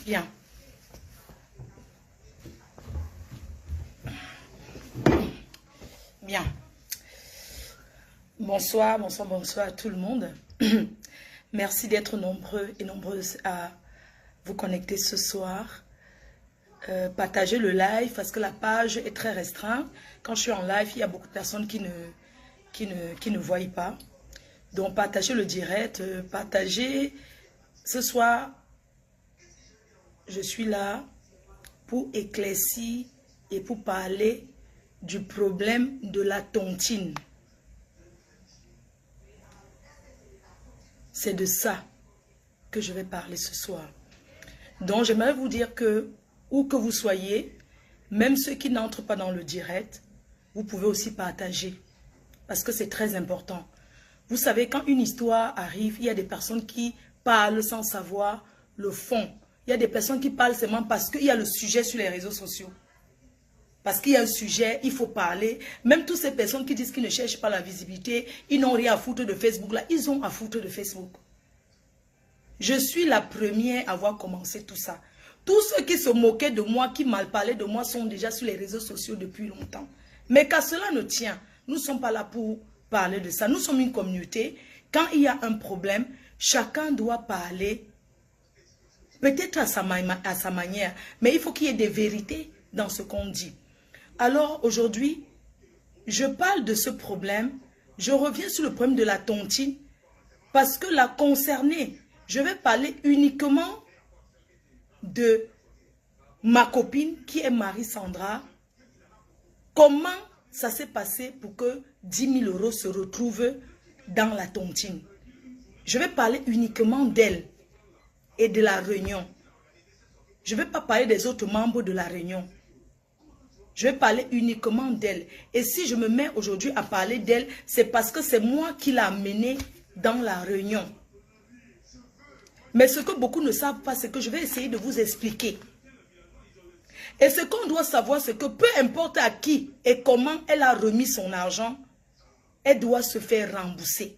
Bien. Bien. Bonsoir, bonsoir, bonsoir à tout le monde. Merci d'être nombreux et nombreuses à vous connecter ce soir. Partagez le live parce que la page est très restreinte. Quand je suis en live, il y a beaucoup de personnes qui ne voient pas. Donc partagez le direct, partagez. Ce soir, je suis là pour éclaircir et pour parler du problème de la tontine. C'est de ça que je vais parler ce soir. Donc j'aimerais vous dire que, où que vous soyez, même ceux qui n'entrent pas dans le direct, vous pouvez aussi partager. Parce que c'est très important. Vous savez, quand une histoire arrive, il y a des personnes qui parlent sans savoir le fond. Il y a des personnes qui parlent seulement parce qu'il y a le sujet sur les réseaux sociaux. Parce qu'il y a un sujet, il faut parler. Même toutes ces personnes qui disent qu'ils ne cherchent pas la visibilité, ils n'ont rien à foutre de Facebook là, ils ont à foutre de Facebook. Je suis la première à avoir commencé tout ça. Tous ceux qui se moquaient de moi, qui mal parlaient de moi, sont déjà sur les réseaux sociaux depuis longtemps. Mais qu'à cela ne tient, nous ne sommes pas là pour parler de ça. Nous sommes une communauté. Quand il y a un problème, chacun doit parler, peut-être à sa manière, mais il faut qu'il y ait des vérités dans ce qu'on dit. Alors aujourd'hui, je parle de ce problème, je reviens sur le problème de la tontine, parce que la concernée, je vais parler uniquement de ma copine qui est Marie-Sandra. Comment ça s'est passé pour que 10 000 € se retrouvent dans la tontine? Je vais parler uniquement d'elle et de la réunion. Je ne vais pas parler des autres membres de la réunion. Je vais parler uniquement d'elle. Et si je me mets aujourd'hui à parler d'elle, c'est parce que c'est moi qui l'ai amenée dans la réunion. Mais ce que beaucoup ne savent pas, c'est que je vais essayer de vous expliquer. Et ce qu'on doit savoir, c'est que peu importe à qui et comment elle a remis son argent, elle doit se faire rembourser.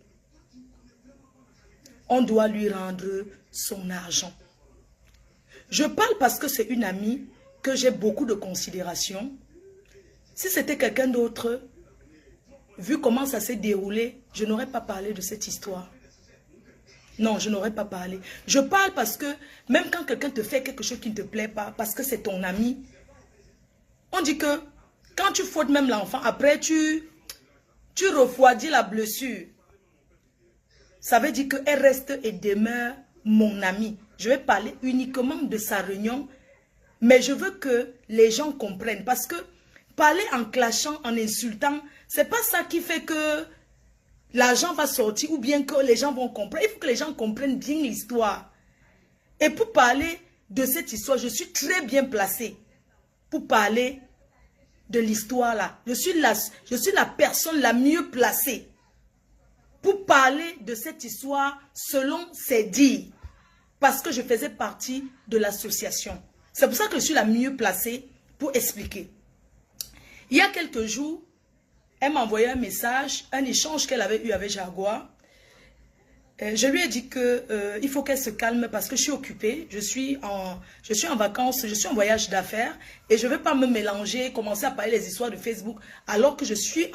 On doit lui rendre son argent. Je parle parce que c'est une amie que j'ai beaucoup de considération. Si c'était quelqu'un d'autre, vu comment ça s'est déroulé, je n'aurais pas parlé de cette histoire. Non, je n'aurais pas parlé. Je parle parce que même quand quelqu'un te fait quelque chose qui ne te plaît pas, parce que c'est ton ami, on dit que quand tu fautes même l'enfant, après tu refroidis la blessure. Ça veut dire qu'elle reste et demeure mon amie. Je vais parler uniquement de sa réunion, mais je veux que les gens comprennent. Parce que parler en clashant, en insultant, c'est pas ça qui fait que l'argent va sortir ou bien que les gens vont comprendre. Il faut que les gens comprennent bien l'histoire. Et pour parler de cette histoire, je suis très bien placée pour parler de l'histoire là. Je suis la personne la mieux placée pour parler de cette histoire selon ses dires. Parce que je faisais partie de l'association. C'est pour ça que je suis la mieux placée pour expliquer. Il y a quelques jours, elle m'a envoyé un message, un échange qu'elle avait eu avec Jaguar. Je lui ai dit qu'il faut qu'elle se calme parce que je suis occupée, je suis en vacances, je suis en voyage d'affaires et je ne vais pas me mélanger, commencer à parler des histoires de Facebook alors que je suis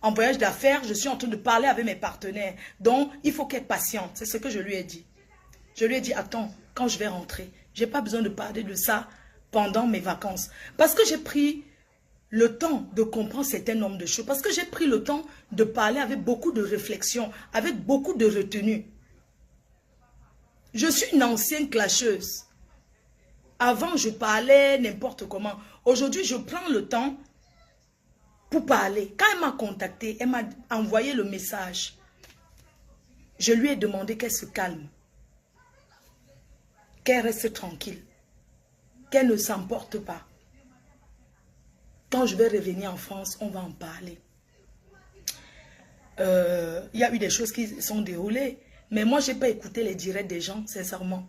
en voyage d'affaires, je suis en train de parler avec mes partenaires. Donc, il faut qu'elle patiente, c'est ce que je lui ai dit. Je lui ai dit, attends, quand je vais rentrer, je n'ai pas besoin de parler de ça pendant mes vacances. Parce que j'ai pris le temps de comprendre certains nombres de choses. Parce que j'ai pris le temps de parler avec beaucoup de réflexion, avec beaucoup de retenue. Je suis une ancienne clasheuse. Avant, je parlais n'importe comment. Aujourd'hui, je prends le temps pour parler. Quand elle m'a contacté, elle m'a envoyé le message. Je lui ai demandé qu'elle se calme. Qu'elle reste tranquille. Qu'elle ne s'emporte pas. Quand je vais revenir en France, on va en parler. Il y a eu des choses qui sont déroulées. Mais moi, je n'ai pas écouté les directs des gens, sincèrement.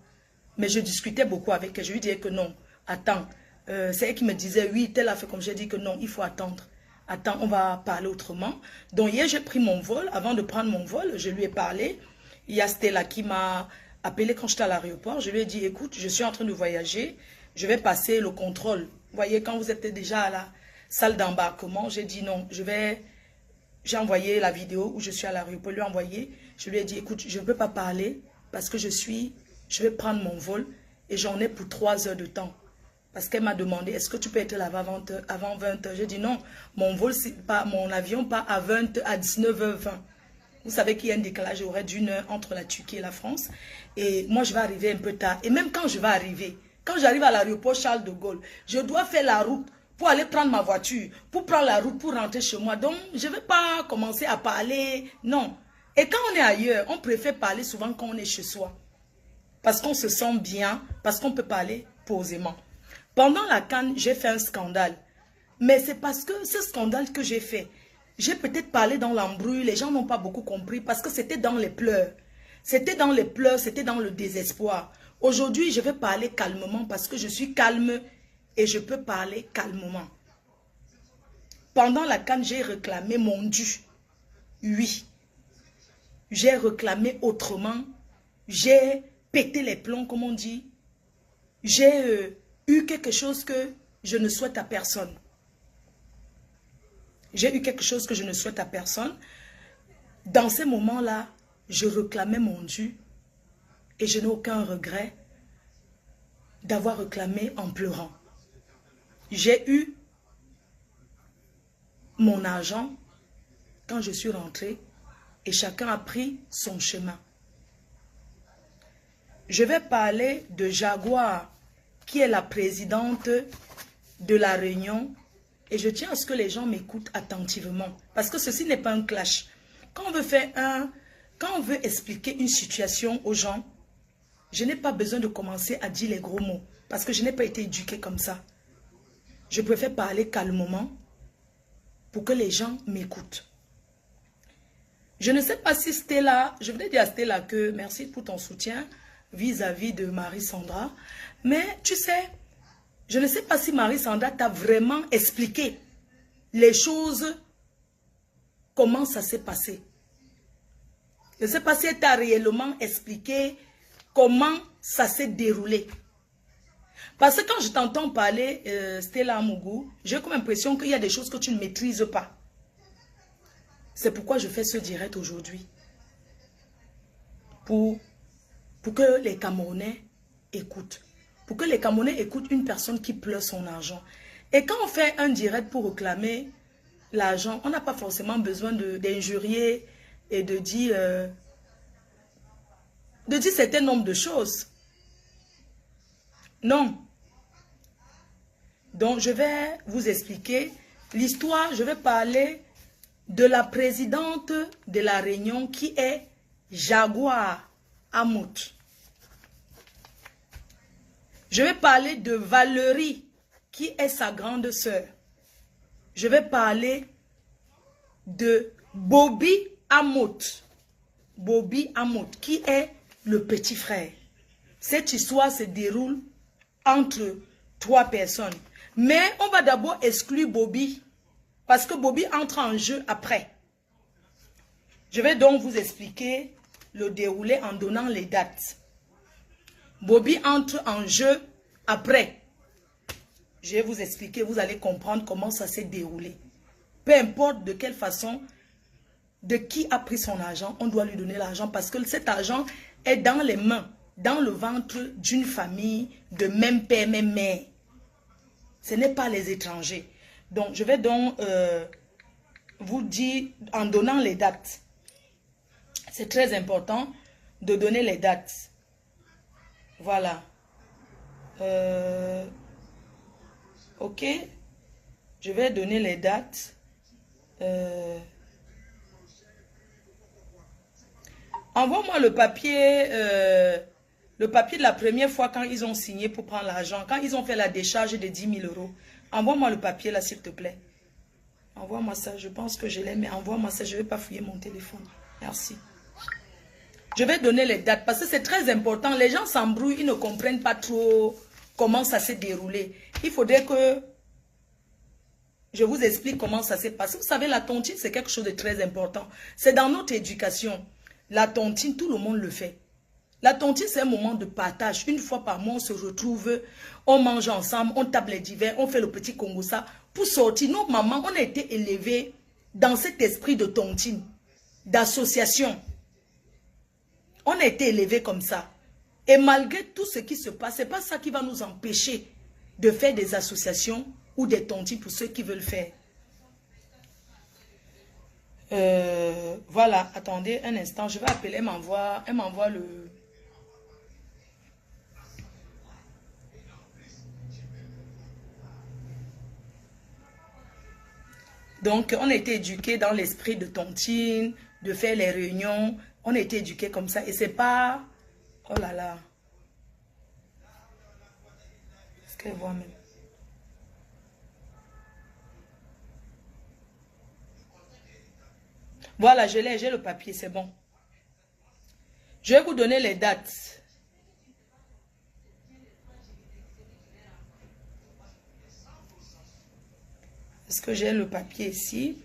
Mais je discutais beaucoup avec elle. Je lui disais que non, attends. C'est elle qui me disait, oui, tel a fait comme j'ai dit que non, il faut attendre. Attends, on va parler autrement. Donc hier, j'ai pris mon vol. Avant de prendre mon vol, je lui ai parlé. Il y a Stella qui m'a appelé quand j'étais à l'aéroport. Je lui ai dit, écoute, je suis en train de voyager. Je vais passer le contrôle. Vous voyez, quand vous êtes déjà à la salle d'embarquement, j'ai dit non, j'ai envoyé la vidéo où je suis à l'aéroport, lui envoyé. Je lui ai dit, écoute, je ne peux pas parler parce que je vais prendre mon vol et j'en ai pour 3 heures de temps. Parce qu'elle m'a demandé, est-ce que tu peux être là-bas avant 20 heures? J'ai dit non, mon avion part à 19h20. Vous savez qu'il y a un décalage horaire d'1 heure entre la Turquie et la France. Et moi, je vais arriver un peu tard. Et même quand je vais arriver, quand j'arrive à l'aéroport Charles de Gaulle, je dois faire la route pour aller prendre ma voiture, pour prendre la route pour rentrer chez moi. Donc, je ne vais pas commencer à parler. Non. Et quand on est ailleurs, on préfère parler souvent quand on est chez soi. Parce qu'on se sent bien, parce qu'on peut parler posément. Pendant la CAN, j'ai fait un scandale. Mais c'est parce que ce scandale que j'ai fait, j'ai peut-être parlé dans l'embrouille, les gens n'ont pas beaucoup compris parce que c'était dans les pleurs. C'était dans les pleurs, c'était dans le désespoir. Aujourd'hui, je vais parler calmement parce que je suis calme et je peux parler calmement. Pendant la CAN, j'ai réclamé mon dû. Oui. J'ai réclamé autrement. J'ai pété les plombs, comme on dit. J'ai eu quelque chose que je ne souhaite à personne. J'ai eu quelque chose que je ne souhaite à personne. Dans ces moments-là, je réclamais mon dû et je n'ai aucun regret d'avoir réclamé en pleurant. J'ai eu mon argent quand je suis rentrée et chacun a pris son chemin. Je vais parler de Jaguar, qui est la présidente de la Réunion. Et je tiens à ce que les gens m'écoutent attentivement. Parce que ceci n'est pas un clash. Quand on veut expliquer une situation aux gens, je n'ai pas besoin de commencer à dire les gros mots. Parce que je n'ai pas été éduquée comme ça. Je préfère parler calmement pour que les gens m'écoutent. Je ne sais pas si Stella, je voulais dire à Stella que merci pour ton soutien vis-à-vis de Marie-Sandra. Mais tu sais, je ne sais pas si Marie-Sandra t'a vraiment expliqué les choses, comment ça s'est passé. Je ne sais pas si elle t'a réellement expliqué comment ça s'est déroulé. Parce que quand je t'entends parler, Stella Amougou, j'ai comme l'impression qu'il y a des choses que tu ne maîtrises pas. C'est pourquoi je fais ce direct aujourd'hui. Pour que les Camerounais écoutent. Pour que les Camerounais écoutent une personne qui pleure son argent. Et quand on fait un direct pour réclamer l'argent, on n'a pas forcément besoin d'injurier et de dire certain nombre de choses. Non. Donc, je vais vous expliquer l'histoire. Je vais parler de la présidente de la Réunion qui est Jaguar Amout. Je vais parler de Valérie, qui est sa grande sœur. Je vais parler de Bobby Amout. Bobby Amout, qui est le petit frère. Cette histoire se déroule entre 3 personnes. Mais on va d'abord exclure Bobby, parce que Bobby entre en jeu après. Je vais donc vous expliquer le déroulé en donnant les dates. Bobby entre en jeu après. Je vais vous expliquer, vous allez comprendre comment ça s'est déroulé. Peu importe de quelle façon, de qui a pris son argent, on doit lui donner l'argent parce que cet argent est dans les mains, dans le ventre d'une famille de même père, même mère. Ce n'est pas les étrangers. Donc, je vais donc vous dire en donnant les dates. C'est très important de donner les dates. Voilà. Ok. Je vais donner les dates. Envoie-moi le papier de la première fois quand ils ont signé pour prendre l'argent. Quand ils ont fait la décharge de 10 000 euros. Envoie-moi le papier là, s'il te plaît. Envoie-moi ça. Je pense que je l'ai, mais envoie-moi ça. Je ne vais pas fouiller mon téléphone. Merci. Je vais donner les dates parce que c'est très important. Les gens s'embrouillent, ils ne comprennent pas trop comment ça s'est déroulé. Il faudrait que je vous explique comment ça s'est passé. Vous savez, la tontine, c'est quelque chose de très important. C'est dans notre éducation. La tontine, tout le monde le fait. La tontine, c'est un moment de partage. Une fois par mois, on se retrouve, on mange ensemble, on tape les divers, on fait le petit Congo-ça. Pour sortir, nos mamans, on a été élevés dans cet esprit de tontine, d'association. On a été élevés comme ça. Et malgré tout ce qui se passe, ce n'est pas ça qui va nous empêcher de faire des associations ou des tontines pour ceux qui veulent faire. Voilà, attendez un instant, je vais appeler, elle m'envoie le... Donc, on a été éduqués dans l'esprit de tontine, de faire les réunions. On a été éduqués comme ça. Et c'est pas... Oh là là. Est-ce qu'elle voit même? Voilà, j'ai le papier, c'est bon. Je vais vous donner les dates. Est-ce que j'ai le papier ici?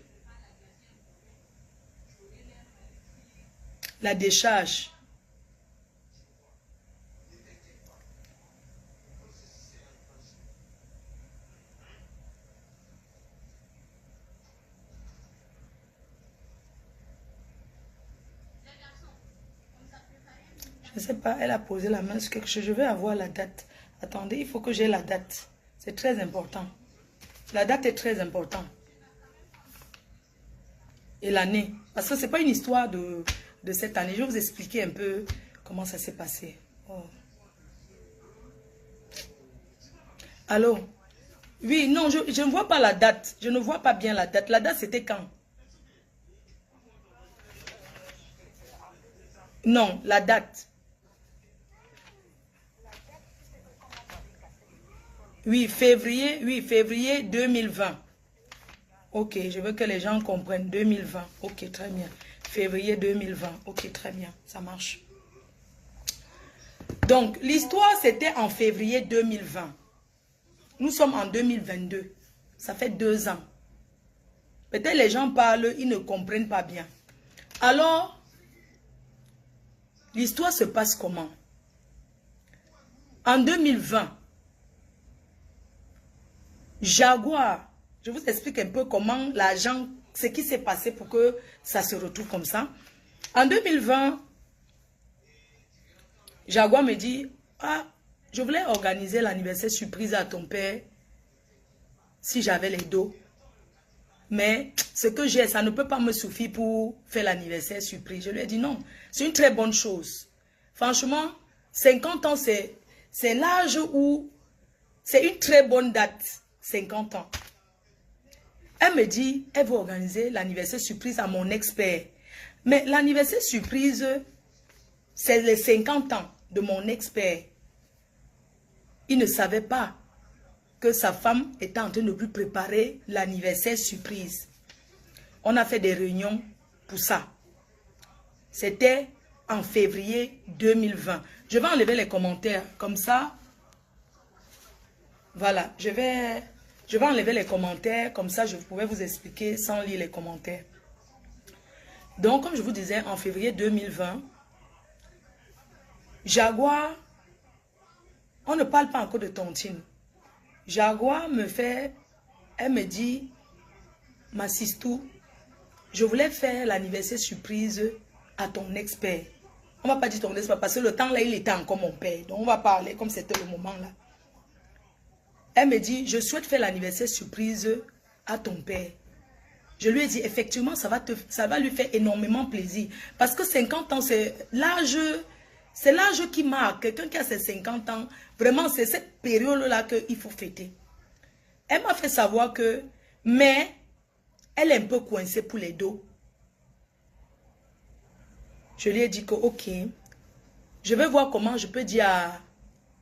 La décharge. Je ne sais pas, elle a posé la main sur quelque chose. Je vais avoir la date. Attendez, il faut que j'ai la date. C'est très important. La date est très importante. Et l'année. Parce que ce n'est pas une histoire de cette année. Je vais vous expliquer un peu comment ça s'est passé. Oh. Allô? Oui, non, je ne vois pas la date. Je ne vois pas bien la date. La date, c'était quand? Non, la date. Oui, février 2020. Ok, je veux que les gens comprennent. 2020. Ok, très bien. Février 2020. Ok, très bien. Ça marche. Donc, l'histoire, c'était en février 2020. Nous sommes en 2022. Ça fait 2 ans. Peut-être les gens parlent, ils ne comprennent pas bien. Alors, l'histoire se passe comment? En 2020, Jaguar, je vous explique un peu comment l'argent, ce qui s'est passé pour que ça se retrouve comme ça. En 2020, Jaguar me dit, ah, je voulais organiser l'anniversaire surprise à ton père si j'avais les dos. Mais ce que j'ai, ça ne peut pas me suffire pour faire l'anniversaire surprise. Je lui ai dit non, c'est une très bonne chose. Franchement, 50 ans, c'est l'âge où c'est une très bonne date. 50 ans. Elle me dit, elle veut organiser l'anniversaire surprise à mon ex-père. Mais l'anniversaire surprise, c'est les 50 ans de mon ex-père. Il ne savait pas que sa femme était en train de lui préparer l'anniversaire surprise. On a fait des réunions pour ça. C'était en février 2020. Je vais enlever les commentaires. Comme ça, voilà, je vais enlever les commentaires. Comme ça, je pourrais vous expliquer sans lire les commentaires. Donc, comme je vous disais, en février 2020, Jaguar, on ne parle pas encore de tontine. Jaguar me fait, elle me dit, ma sistou, je voulais faire l'anniversaire surprise à ton ex-père. On ne va pas dire ton ex-père parce que le temps là, il était encore mon père. Donc, on va parler comme c'était le moment là. Elle me dit, je souhaite faire l'anniversaire surprise à ton père. Je lui ai dit, effectivement, ça va lui faire énormément plaisir. Parce que 50 ans, c'est l'âge qui marque. Quelqu'un qui a ses 50 ans, vraiment, c'est cette période-là qu'il faut fêter. Elle m'a fait savoir que, mais, elle est un peu coincée pour les dos. Je lui ai dit que, ok, je vais voir comment je peux dire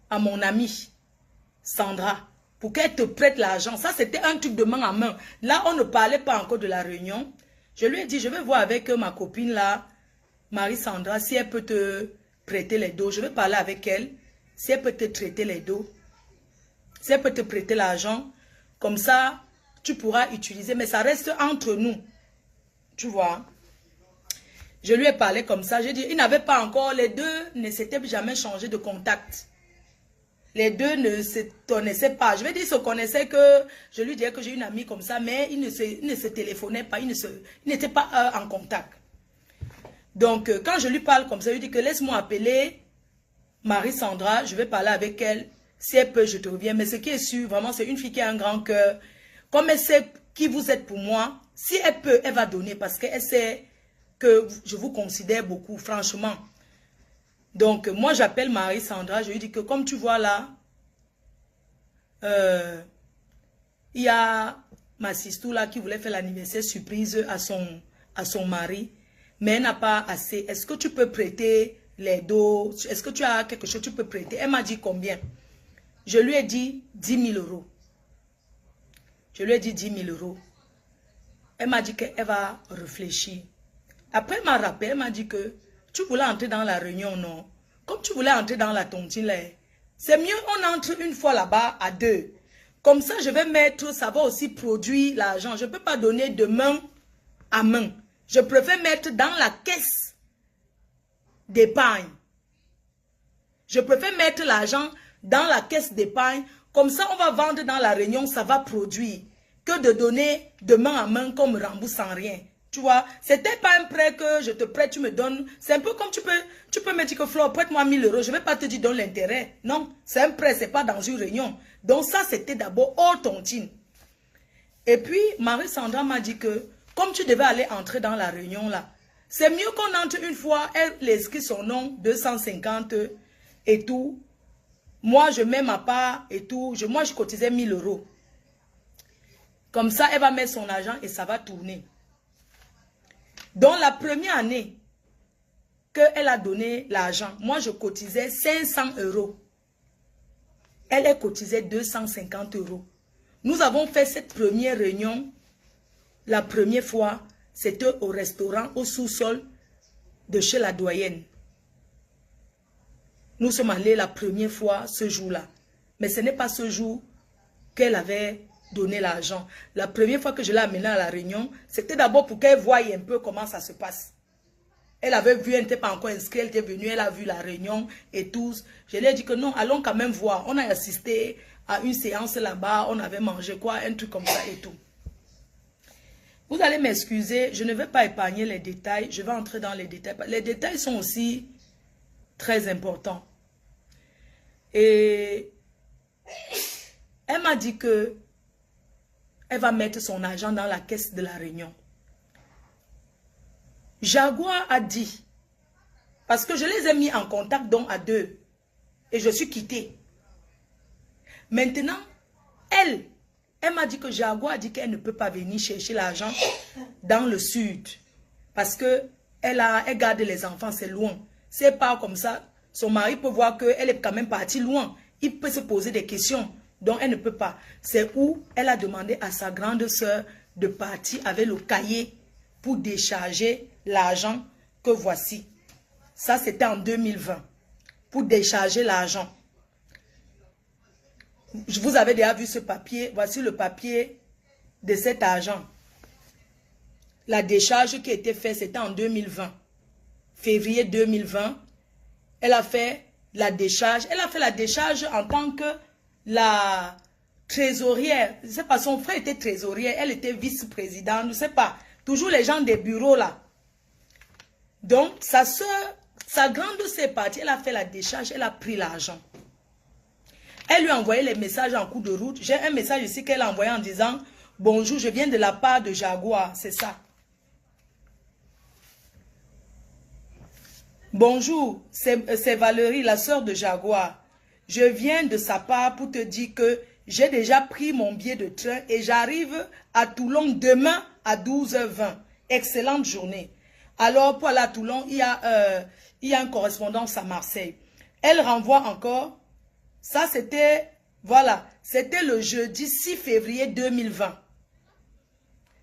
à mon amie, Sandra, pour qu'elle te prête l'argent. Ça, c'était un truc de main à main. Là, on ne parlait pas encore de la réunion. Je lui ai dit, je vais voir avec ma copine là, Marie-Sandra, si elle peut te prêter les dos. Je vais parler avec elle, si elle peut te traiter les dos. Si elle peut te prêter l'argent, comme ça, tu pourras utiliser. Mais ça reste entre nous. Tu vois. Je lui ai parlé comme ça. J'ai dit, ils n'avaient pas encore, les deux ne s'étaient jamais changé de contact. Les deux ne se connaissaient pas. Je vais dire, ils se connaissaient que, je lui disais que j'ai une amie comme ça, mais ils ne se téléphonaient pas, ils n'étaient pas en contact. Donc, quand je lui parle comme ça, je lui dis que laisse-moi appeler Marie-Sandra, je vais parler avec elle. Si elle peut, je te reviens. Mais ce qui est sûr, vraiment, c'est une fille qui a un grand cœur. Comme elle sait qui vous êtes pour moi, si elle peut, elle va donner parce qu'elle sait que je vous considère beaucoup, franchement. Donc, moi, j'appelle Marie-Sandra, je lui dis que comme tu vois là, il y a ma sister là qui voulait faire l'anniversaire surprise à son mari, mais elle n'a pas assez. Est-ce que tu peux prêter les dos? Est-ce que tu as quelque chose que tu peux prêter? Elle m'a dit combien? Je lui ai dit 10 000 euros. Je lui ai dit 10 000 euros. Elle m'a dit qu'elle va réfléchir. Après, elle m'a rappelé, elle m'a dit que tu voulais entrer dans la réunion, non? Comme tu voulais entrer dans la tontine, c'est mieux on entre une fois là-bas à deux. Comme ça, je vais mettre, ça va aussi produire l'argent. Je ne peux pas donner de main à main. Je préfère mettre dans la caisse d'épargne. Je préfère mettre l'argent dans la caisse d'épargne. Comme ça, on va vendre dans la réunion, ça va produire. Que de donner de main à main comme rembourse sans rien. Tu vois, c'était pas un prêt que je te prête, tu me donnes. C'est un peu comme tu peux me dire que Flore, prête-moi 1000 euros. Je ne vais pas te dire donne l'intérêt. Non, c'est un prêt, c'est pas dans une réunion. Donc ça, c'était d'abord hors tontine. Et puis, Marie-Sandra m'a dit que, comme tu devais aller entrer dans la réunion là, c'est mieux qu'on entre une fois, elle inscrit son nom, 250 et tout. Moi, je mets ma part et tout. Moi, je cotisais 1000 euros. Comme ça, elle va mettre son argent et ça va tourner. Dans la première année qu'elle a donné l'argent, moi je cotisais 500 euros. Elle cotisait 250 euros. Nous avons fait cette première réunion, la première fois, c'était au restaurant, au sous-sol de chez la doyenne. Nous sommes allés la première fois ce jour-là. Mais ce n'est pas ce jour qu'elle avait donné l'argent. La première fois que je l'ai amenée à la réunion, c'était d'abord pour qu'elle voie un peu comment ça se passe. Elle avait vu, elle n'était pas encore inscrite, elle était venue, elle a vu la réunion et tout. Je lui ai dit que non, allons quand même voir. On a assisté à une séance là-bas, on avait mangé quoi, un truc comme ça et tout. Vous allez m'excuser, je ne vais pas épargner les détails, je vais entrer dans les détails. Les détails sont aussi très importants. Et elle m'a dit que elle va mettre son argent dans la caisse de la réunion. Jaguar a dit, parce que je les ai mis en contact donc à deux, et je suis quittée. Maintenant, elle m'a dit que Jaguar a dit qu'elle ne peut pas venir chercher l'argent dans le sud, parce que elle garde les enfants, c'est loin. C'est pas comme ça, son mari peut voir qu'elle est quand même partie loin. Il peut se poser des questions. Donc, elle ne peut pas. C'est où elle a demandé à sa grande sœur de partir avec le cahier pour décharger l'argent que voici. Ça, c'était en 2020. Pour décharger l'argent. Vous avez déjà vu ce papier. Voici le papier de cet argent. La décharge qui a été faite, c'était en 2020. Février 2020. Elle a fait la décharge. Elle a fait la décharge en tant que la trésorière, je ne sais pas, son frère était trésorière, elle était vice-présidente, je ne sais pas, toujours les gens des bureaux là. Donc, sa soeur, sa grande sœur est partie, elle a fait la décharge, elle a pris l'argent. Elle lui a envoyé les messages en cours de route. J'ai un message ici qu'elle a envoyé en disant, bonjour, je viens de la part de Jaguar, c'est ça. Bonjour, c'est Valérie, la sœur de Jaguar. Je viens de sa part pour te dire que j'ai déjà pris mon billet de train et j'arrive à Toulon demain à 12h20. Excellente journée. Alors, pour aller à Toulon, il y a une correspondance à Marseille. Elle renvoie encore. Ça, c'était, voilà, c'était le jeudi 6 février 2020.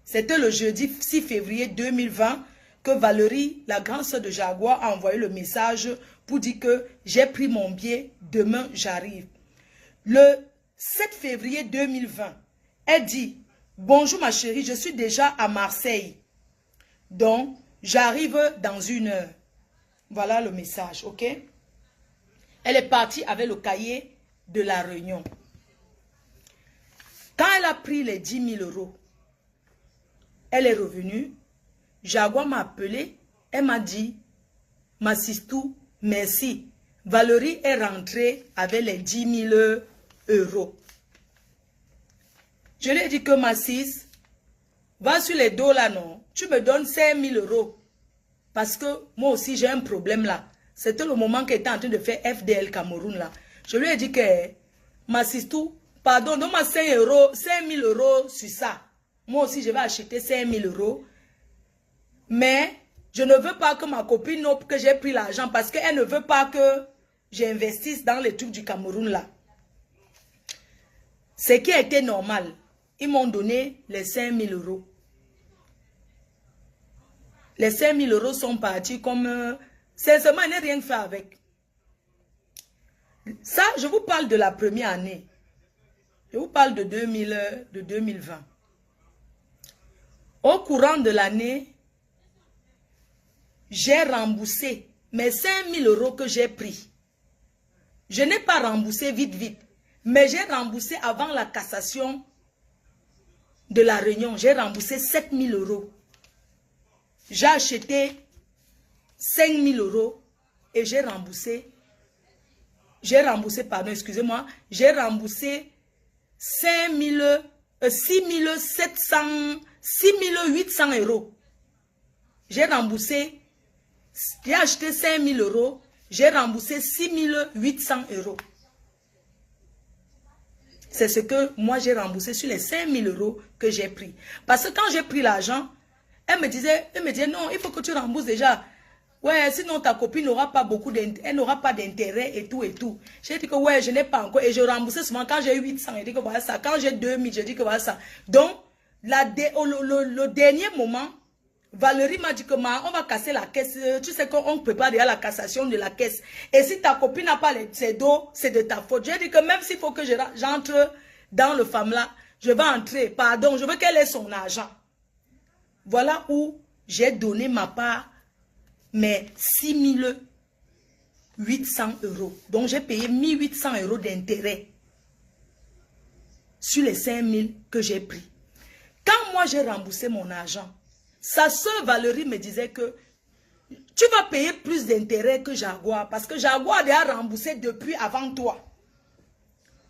C'était le jeudi 6 février 2020 que Valérie, la grande sœur de Jaguar, a envoyé le message pour dire que j'ai pris mon billet, demain j'arrive. Le 7 février 2020, elle dit, bonjour ma chérie, je suis déjà à Marseille. Donc, J'arrive dans 1 heure. Voilà le message, ok? Elle est partie avec le cahier de la réunion. Quand elle a pris les 10 000 euros, elle est revenue. Jaguar m'a appelé. Elle m'a dit, ma Sistou, merci. Valérie est rentrée avec les 10 000 euros. Je lui ai dit que ma sis, va sur les dos là, non. Tu me donnes 5 000 euros. Parce que moi aussi, j'ai un problème là. C'était le moment qu'elle était en train de faire FDL Cameroun là. Je lui ai dit que, ma Sistou, pardon, donne-moi 5 000 euros sur ça. Moi aussi, je vais acheter 5 000 euros. Mais je ne veux pas que ma copine note que j'ai pris l'argent parce qu'elle ne veut pas que j'investisse dans les trucs du Cameroun là. Ce qui a été normal. Ils m'ont donné les 5 000 euros. Les 5 000 euros sont partis comme... sincèrement, elle n'a rien fait avec. Ça, je vous parle de la première année. Je vous parle de 2020. Au courant de l'année, j'ai remboursé mes 5 000 euros que j'ai pris. Je n'ai pas remboursé vite, mais j'ai remboursé avant la cassation de la réunion. J'ai remboursé 7 000 euros. J'ai acheté 5 000 euros et j'ai remboursé, pardon, excusez-moi, j'ai remboursé 6 800 euros. J'ai remboursé, j'ai acheté 5 000 euros, j'ai remboursé 6 800 euros. C'est ce que moi j'ai remboursé sur les 5 000 euros que j'ai pris. Parce que quand j'ai pris l'argent, elle me disait non, il faut que tu rembourses déjà. Ouais, sinon ta copine n'aura pas beaucoup d'intérêt, elle n'aura pas d'intérêt et tout et tout. J'ai dit que ouais, je n'ai pas encore. Et je remboursais souvent quand j'ai 800, je dis que voilà ça. Quand j'ai 2000, je dis que voilà ça. Donc, le dernier moment, Valérie m'a dit que on va casser la caisse. Tu sais qu'on prépare déjà la cassation de la caisse. Et si ta copine n'a pas ses dos, c'est de ta faute. J'ai dit que même s'il faut que j'entre dans le FAMLA, je vais entrer. Pardon, je veux qu'elle ait son argent. Voilà où j'ai donné ma part, mais 6 800 euros. Donc j'ai payé 1 800 euros d'intérêt sur les 5 000 que j'ai pris. Quand moi j'ai remboursé mon argent, sa soeur Valérie me disait que tu vas payer plus d'intérêt que Jaguar parce que Jaguar a déjà remboursé depuis avant toi.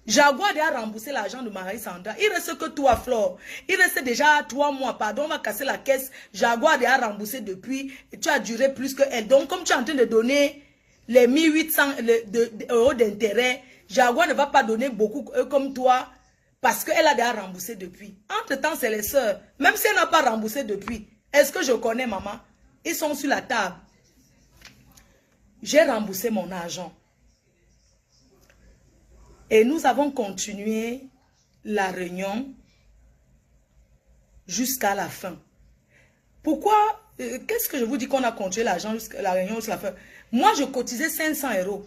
Jaguar a déjà remboursé l'argent de Marie-Sandra. Il reste que toi, Flore. Il reste déjà 3 mois. Pardon, on va casser la caisse. Jaguar a déjà remboursé depuis. Et tu as duré plus que elle. Donc, comme tu es en train de donner les 1 800 euros d'intérêt, Jaguar ne va pas donner beaucoup comme toi parce qu'elle a déjà remboursé depuis. Entre-temps, c'est les sœurs. Même si elle n'a pas remboursé depuis. Est-ce que je connais, maman? Ils sont sur la table. J'ai remboursé mon argent. Et nous avons continué la réunion jusqu'à la fin. Pourquoi? Qu'est-ce que je vous dis qu'on a continué la réunion jusqu'à la fin? Moi, je cotisais 500 euros.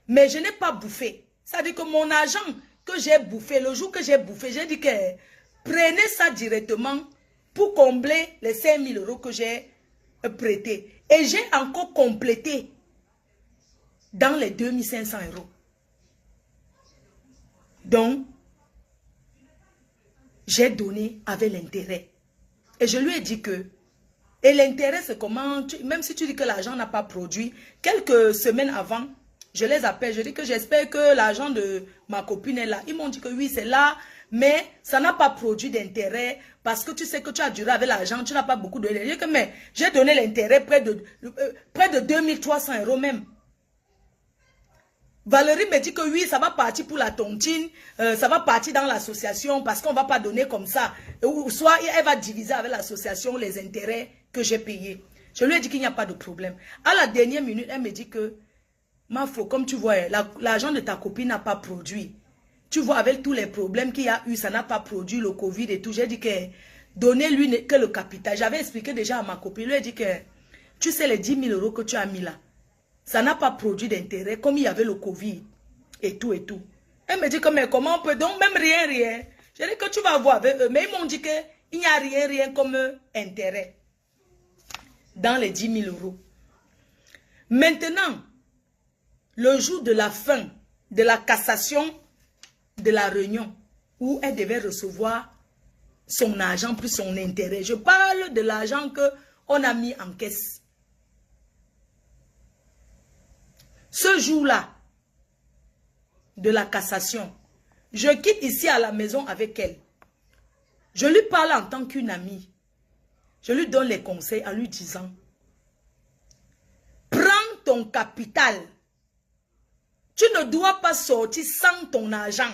Mais je n'ai pas bouffé. Ça veut dire que mon argent que j'ai bouffé, le jour que j'ai bouffé, j'ai dit que prenez ça directement pour combler les 5 000 euros que j'ai prêtés. Et j'ai encore complété dans les 2 500 euros. Donc, j'ai donné avec l'intérêt. Et je lui ai dit que, et l'intérêt c'est comment, même si tu dis que l'argent n'a pas produit, quelques semaines avant, je les appelle, je dis que j'espère que l'argent de ma copine est là. Ils m'ont dit que oui, c'est là, mais ça n'a pas produit d'intérêt parce que tu sais que tu as duré avec l'argent, tu n'as pas beaucoup de... Mais j'ai donné l'intérêt près de 2300 euros même. Valérie me dit que oui, ça va partir pour la tontine, ça va partir dans l'association parce qu'on ne va pas donner comme ça. Ou soit elle va diviser avec l'association les intérêts que j'ai payés. Je lui ai dit qu'il n'y a pas de problème. À la dernière minute, elle me dit que, ma foi, comme tu vois, l'argent de ta copine n'a pas produit. Tu vois, avec tous les problèmes qu'il y a eu, ça n'a pas produit, le Covid et tout. J'ai dit que donnez-lui que le capital. J'avais expliqué déjà à ma copine. Je lui ai dit que, tu sais, les 10 000 euros que tu as mis là, ça n'a pas produit d'intérêt, comme il y avait le Covid et tout et tout. Elle me dit que, mais comment on peut, donc même rien. J'ai dit que tu vas voir avec eux, mais ils m'ont dit qu'il n'y a rien comme intérêt. dans les 10 000 euros. Maintenant, le jour de la fin de la cassation de la réunion, où elle devait recevoir son argent plus son intérêt. Je parle de l'argent qu'on a mis en caisse. Ce jour-là, de la cassation, je quitte ici à la maison avec elle. Je lui parle en tant qu'une amie. Je lui donne les conseils en lui disant, prends ton capital. Tu ne dois pas sortir sans ton argent.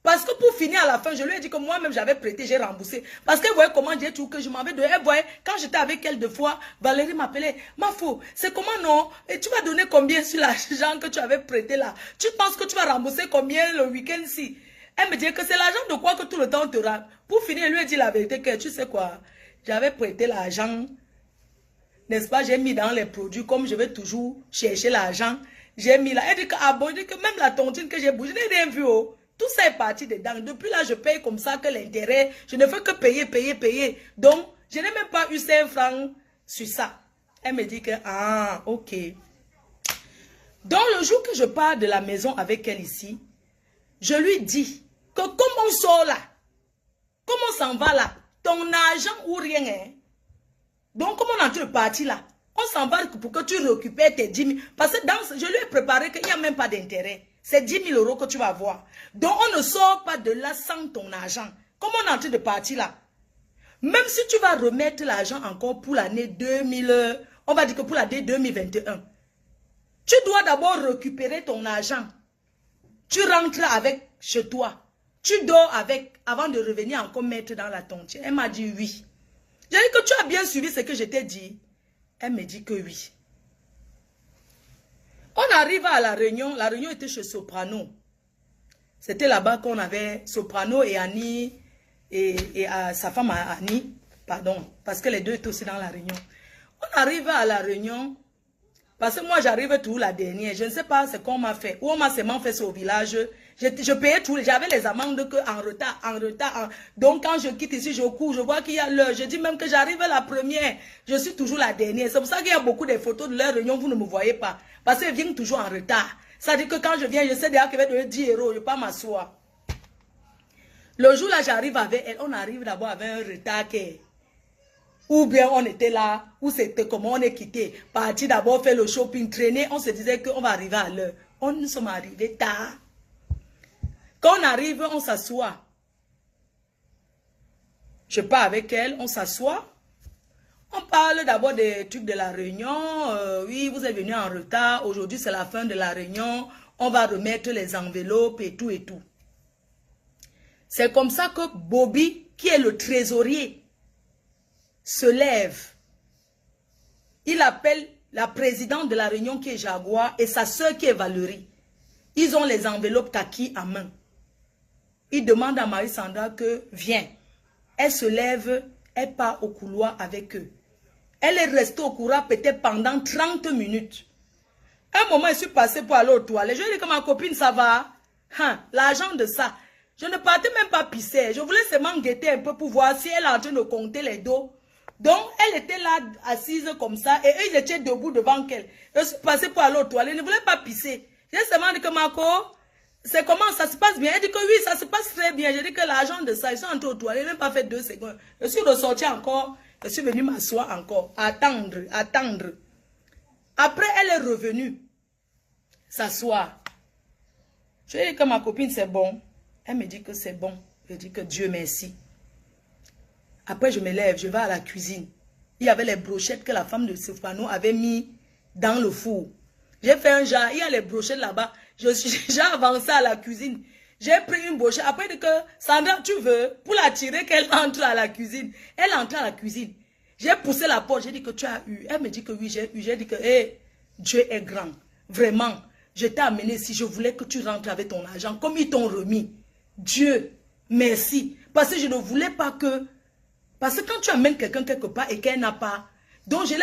Parce que pour finir à la fin, je lui ai dit que moi-même j'avais prêté, j'ai remboursé. Parce qu'elle voyait comment j'ai tout que je m'avais donné. Elle voyait, quand j'étais avec elle 2 fois, Valérie m'appelait, Mafo, c'est comment non? Et tu vas donner combien sur l'argent que tu avais prêté là? Tu penses que tu vas rembourser combien le week-end-ci? Elle me dit que c'est l'argent de quoi que tout le temps on te rend. Pour finir, elle lui a dit la vérité que tu sais quoi, j'avais prêté l'argent, n'est-ce pas? J'ai mis dans les produits comme je vais toujours chercher l'argent. J'ai mis là. Elle dit que, ah bon, dit que même la tontine que j'ai bougé, je n'ai rien vu. Oh. Tout ça est parti dedans. Depuis là, je paye comme ça que l'intérêt. Je ne fais que payer. Donc, je n'ai même pas eu 5 francs sur ça. Elle me dit que, ah, ok. Donc, le jour que je pars de la maison avec elle ici, je lui dis que comme on sort là, comme on s'en va là, ton argent ou rien, hein. Donc, comme on est en train de partir là, on s'en va pour que tu récupères tes 10 000. Parce que je lui ai préparé qu'il n'y a même pas d'intérêt. C'est 10 000 euros que tu vas voir. Donc, on ne sort pas de là sans ton argent. Comme on est en train de partir là. Même si tu vas remettre l'argent encore pour l'année 2000, on va dire que pour l'année 2021, tu dois d'abord récupérer ton argent. Tu rentres avec chez toi. Tu dors avec, avant de revenir encore mettre dans la tontière. Elle m'a dit oui. J'ai dit que tu as bien suivi ce que je t'ai dit. Elle me dit que oui. On arrive à la réunion était chez Soprano. C'était là-bas qu'on avait Soprano et Annie, et sa femme Annie, pardon, parce que les deux étaient aussi dans la réunion. On arrive à la réunion, parce que moi j'arrive toujours la dernière, je ne sais pas ce qu'on m'a fait, ou on m'a seulement fait ça au village, je payais tout, j'avais les amendes en retard, donc quand je quitte ici, je cours, je vois qu'il y a l'heure, je dis même que j'arrive la première, je suis toujours la dernière, c'est pour ça qu'il y a beaucoup de photos de leur réunion, vous ne me voyez pas, parce qu'ils viennent toujours en retard, ça dit que quand je viens, je sais déjà qu'il va donner 10 euros, je ne vais pas m'asseoir. Le jour là, j'arrive avec elle, on arrive d'abord avec un retard ou bien on était là, ou c'était comment on est quitté, parti d'abord faire le shopping, traîner, on se disait qu'on va arriver à l'heure. Nous sommes arrivés tard. Quand on arrive, on s'assoit. Je pars avec elle, on s'assoit. On parle d'abord des trucs de la réunion. Oui, vous êtes venu en retard. Aujourd'hui, c'est la fin de la réunion. On va remettre les enveloppes et tout et tout. C'est comme ça que Bobby, qui est le trésorier, se lève. Il appelle la présidente de la réunion qui est Jaguar et sa soeur qui est Valérie. Ils ont les enveloppes kaki en main. Il demande à Marie-Sandra que viens. Elle se lève, elle part au couloir avec eux. Elle est restée au couloir peut-être pendant 30 minutes. Un moment, je suis passée pour aller aux toilettes. Je lui ai dit que ma copine, ça va. Hein, l'argent de ça. Je ne partais même pas pisser. Je voulais seulement guetter un peu pour voir si elle est en train de compter les dos. Donc, elle était là, assise comme ça, et eux, ils étaient debout devant elle. Je suis passée pour aller aux toilettes. Elle ne voulait pas pisser. J'ai seulement dit que Marco, c'est comment ça se passe bien? Elle dit que oui, ça se passe très bien. J'ai dit que l'argent de ça, ils sont entrés aux toilettes. Ils n'ont même pas fait 2 secondes. Je suis ressortie encore. Je suis venue m'asseoir encore. Attendre. Après, elle est revenue s'asseoir. Je lui ai dit que ma copine, c'est bon. Elle me dit que c'est bon. Je dis que Dieu merci. Après, je me lève, je vais à la cuisine. Il y avait les brochettes que la femme de Soprano avait mis dans le four. J'ai fait un jar, il y a les brochettes là-bas. J'ai avancé à la cuisine. J'ai pris une brochette. Après, dit que Sandra, tu veux, pour la tirer, qu'elle entre à la cuisine. Elle entre à la cuisine. J'ai poussé la porte, j'ai dit que tu as eu. Elle me dit que oui, j'ai eu. J'ai dit que hey, Dieu est grand. Vraiment, je t'ai amené ici, je voulais que tu rentres avec ton argent, comme ils t'ont remis. Dieu, merci. Parce que je ne voulais pas que... Parce que quand tu amènes quelqu'un quelque part et qu'elle n'a pas... Donc je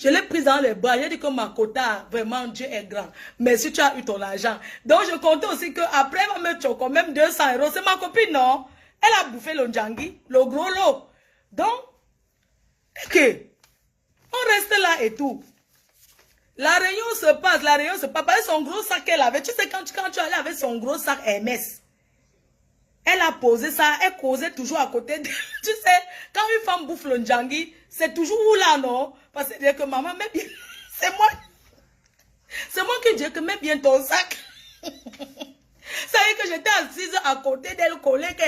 l'ai prise dans les bras. J'ai dit que ma quota, vraiment, Dieu est grand. Mais si tu as eu ton argent. Donc je comptais aussi qu'après, elle va me choquer même 200 euros. C'est ma copine, non? Elle a bouffé le djangi, le gros lot. Donc, ok. On reste là et tout. La réunion se passe, Parce que son gros sac qu'elle avait, tu sais, quand tu allais avec son gros sac Hermès, elle a posé ça, elle causait toujours à côté de... Tu sais, quand une femme bouffe le njangui, c'est toujours où là, non? Parce que maman, mais bien, c'est moi qui dis que mets bien ton sac. Ça veut dire que j'étais assise à côté d'elle, collègue.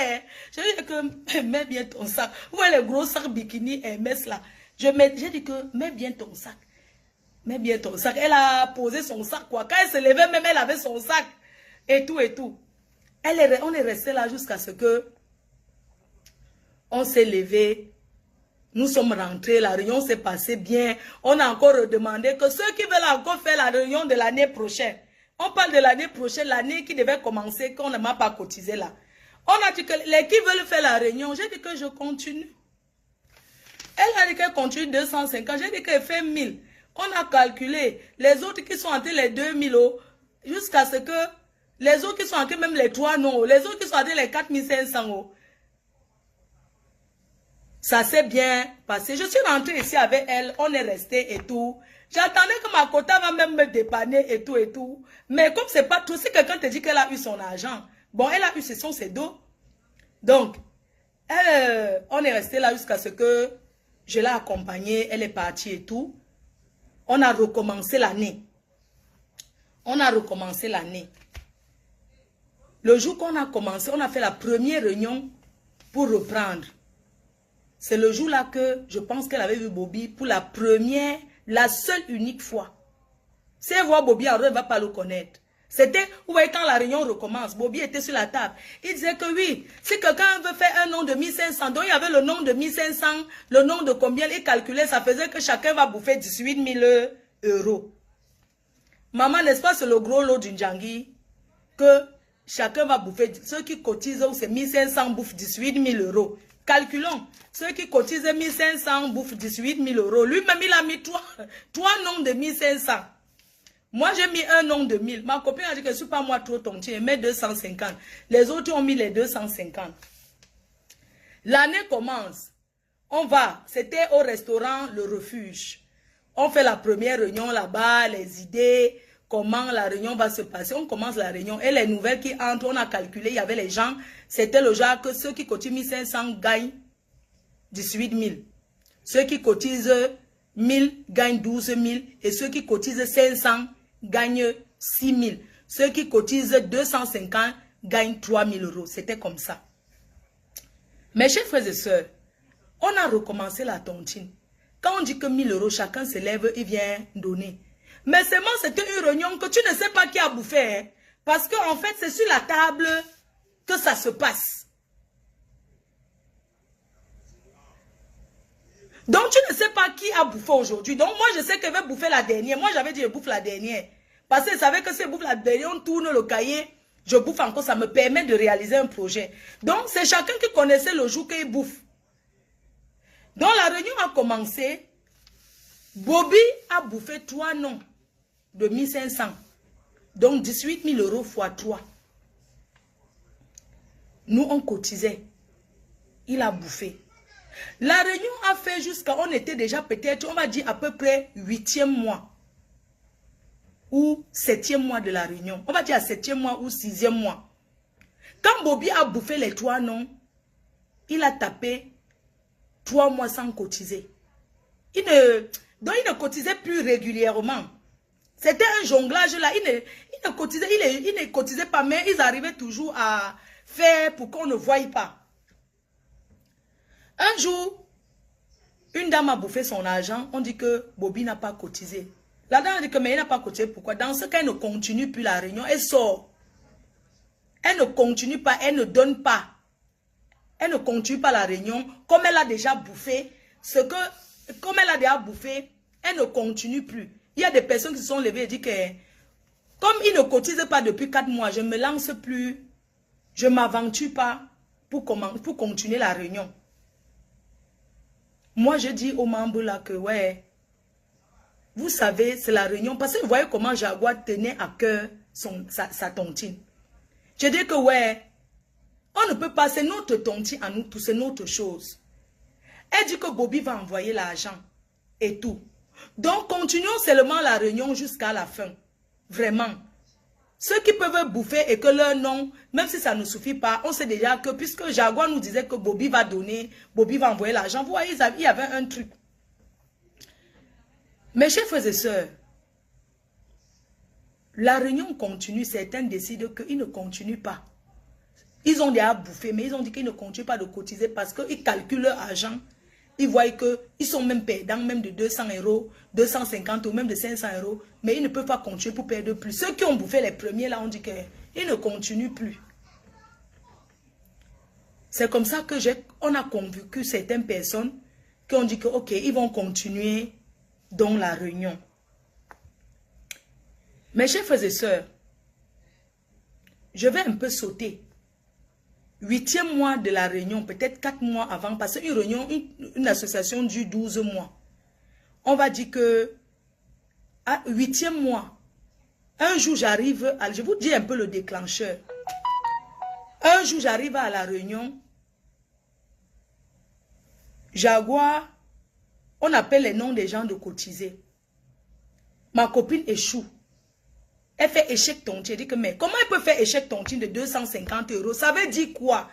Je dis que mets bien ton sac. Vous voyez les gros sacs bikini Hermès là. J'ai dit que mets bien ton sac. Mets bien ton sac. Elle a posé son sac, quoi. Quand elle se levait, même elle avait son sac. Et tout, et tout. On est resté là jusqu'à ce que on s'est levé. Nous sommes rentrés, la réunion s'est passée bien. On a encore demandé que ceux qui veulent encore faire la réunion de l'année prochaine, on parle de l'année prochaine, l'année qui devait commencer, qu'on ne m'a pas cotisé là. On a dit que les qui veulent faire la réunion, j'ai dit que je continue. Elle a dit qu'elle continue 250, j'ai dit qu'elle fait 1000. On a calculé les autres qui sont entrés les 2000 jusqu'à ce que les autres qui sont entrés même les 3 non, les autres qui sont entrés les 4500 Ça s'est bien passé. Je suis rentrée ici avec elle, on est resté et tout. J'attendais que ma quota va même me dépanner et tout et tout. Mais comme c'est pas tout, si quelqu'un te dit qu'elle a eu son argent, bon, elle a eu ses dos. Donc, on est resté là jusqu'à ce que je l'ai accompagnée, elle est partie et tout. On a recommencé l'année. Le jour qu'on a commencé, on a fait la première réunion pour reprendre. C'est le jour-là que je pense qu'elle avait vu Bobby pour la première, la seule unique fois. Si elle voit Bobby, elle ne va pas le connaître. C'était, vous voyez, quand la réunion recommence, Bobby était sur la table. Il disait que oui, si quelqu'un veut faire un nom de 1500, donc il y avait le nom de 1500, le nom de combien, il calculait, ça faisait que chacun va bouffer 18 000 euros. Maman, n'est-ce pas, c'est le gros lot du Njangui, que chacun va bouffer, ceux qui cotisent, c'est 1500 bouffent 18 000 euros. Calculons, ceux qui cotisent 1500 bouffent 18 000 euros. Lui-même, il a mis trois noms de 1500. Moi, j'ai mis un nom de 1000. Ma copine a dit que ce n'est pas moi trop tontier, elle met 250. Les autres ont mis les 250. L'année commence. On va, c'était au restaurant Le Refuge. On fait la première réunion là-bas, les idées, comment la réunion va se passer. On commence la réunion et les nouvelles qui entrent, on a calculé, il y avait les gens, c'était le genre que ceux qui cotisent 1500 gagnent 18 000. Ceux qui cotisent 1000 gagnent 12 000 et ceux qui cotisent 500 gagnent 6 000. Ceux qui cotisent 250 gagnent 3 000 euros. C'était comme ça. Mes chers frères et sœurs, on a recommencé la tontine. Quand on dit que 1000 euros, chacun se lève et vient donner. Mais seulement c'était une réunion que tu ne sais pas qui a bouffé. Hein? Parce qu'en fait, c'est sur la table que ça se passe. Donc, tu ne sais pas qui a bouffé aujourd'hui. Donc, moi, je sais qu'elle va bouffer la dernière. Moi, j'avais dit, je bouffe la dernière. Parce que je savais que si je bouffe la dernière, on tourne le cahier, je bouffe encore, ça me permet de réaliser un projet. Donc, c'est chacun qui connaissait le jour qu'il bouffe. Donc, la réunion a commencé. Bobby a bouffé 3 noms de 1500. Donc, 18 000 euros x 3. Nous, on cotisait. Il a bouffé. La réunion a fait jusqu'à, on était déjà peut-être, on va dire à peu près 8e mois. Ou 7e mois de la réunion. On va dire à 7e mois ou 6e mois. Quand Bobby a bouffé les 3 noms, il a tapé 3 mois sans cotiser. Donc il ne cotisait plus régulièrement. C'était un jonglage là. Il ne cotisait pas, mais ils arrivaient toujours à faire pour qu'on ne voie pas. Un jour, une dame a bouffé son argent. On dit que Bobby n'a pas cotisé. La dame a dit que mais il n'a pas cotisé. Pourquoi? Dans ce cas, elle ne continue plus la réunion. Elle sort. Elle ne continue pas. Elle ne donne pas. Elle ne continue pas la réunion. Comme elle a déjà bouffé, comme elle a déjà bouffé, elle ne continue plus. Il y a des personnes qui se sont levées et disent que comme ils ne cotisent pas depuis 4 mois, je ne me lance plus. Je ne m'aventure pas pour continuer la réunion. Moi, je dis aux membres là que, ouais, vous savez, c'est la réunion. Parce que vous voyez comment Jaguar tenait à cœur sa tontine. Je dis que, ouais, on ne peut pas, c'est notre tontine à nous tous, c'est notre chose. Elle dit que Bobby va envoyer l'argent et tout. Donc, continuons seulement la réunion jusqu'à la fin. Vraiment. Ceux qui peuvent bouffer et que leur nom, même si ça ne suffit pas, on sait déjà que puisque Jaguar nous disait que Bobby va donner, Bobby va envoyer l'argent. Vous voyez, il y avait un truc. Mes chers frères et sœurs, la réunion continue. Certains décident qu'ils ne continuent pas. Ils ont déjà bouffé, mais ils ont dit qu'ils ne continuent pas de cotiser parce qu'ils calculent leur argent. Ils voient qu'ils sont même perdants, même de 200 euros, 250 ou même de 500 euros. Mais ils ne peuvent pas continuer pour perdre plus. Ceux qui ont bouffé les premiers, là, on dit qu'ils ne continuent plus. C'est comme ça que on a convaincu certaines personnes qui ont dit que, ok, ils vont continuer dans la réunion. Mes chers frères et sœurs, je vais un peu sauter. 8e mois de la réunion, peut-être 4 mois avant, parce qu'une réunion, une association dure 12 mois. On va dire que à 8e mois, un jour j'arrive, je vous dis un peu le déclencheur. Un jour j'arrive à la réunion, Jaguar, on appelle les noms des gens de cotiser. Ma copine échoue. Elle fait échec tontine. Elle dit que, mais comment elle peut faire échec tontine de 250 euros? Ça veut dire quoi?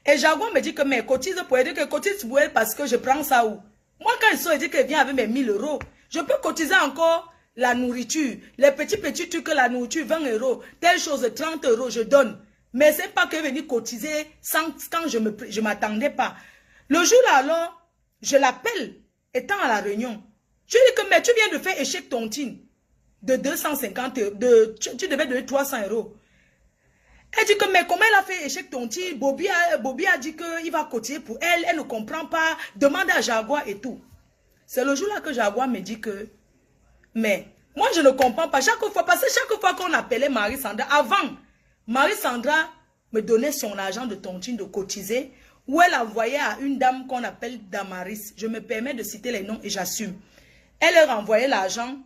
Et Jaguar me dit que, mais cotise pour elle. Elle dit que cotise pour elle parce que je prends ça où? Moi, quand elle sort, elle dit qu'elle vient avec mes 1000 euros. Je peux cotiser encore la nourriture. Les petits trucs, la nourriture, 20 euros. Telle chose, 30 euros, je donne. Mais c'est pas que venir cotiser quand je m'attendais pas. Le jour là, alors, je l'appelle, étant à la réunion. Je lui dis que, mais tu viens de faire échec tontine. De 250 euros, tu devais donner 300 euros. Elle dit que, mais comment elle a fait échec tontine? Bobby a dit qu'il va cotiser pour elle, elle ne comprend pas, demande à Jaguar et tout. C'est le jour là que Jaguar me dit que, mais moi je ne comprends pas, chaque fois, parce que chaque fois qu'on appelait Marie-Sandra, avant, Marie-Sandra me donnait son argent de tontine de cotiser, où elle envoyait à une dame qu'on appelle Damaris. Je me permets de citer les noms et j'assume. Elle leur envoyait l'argent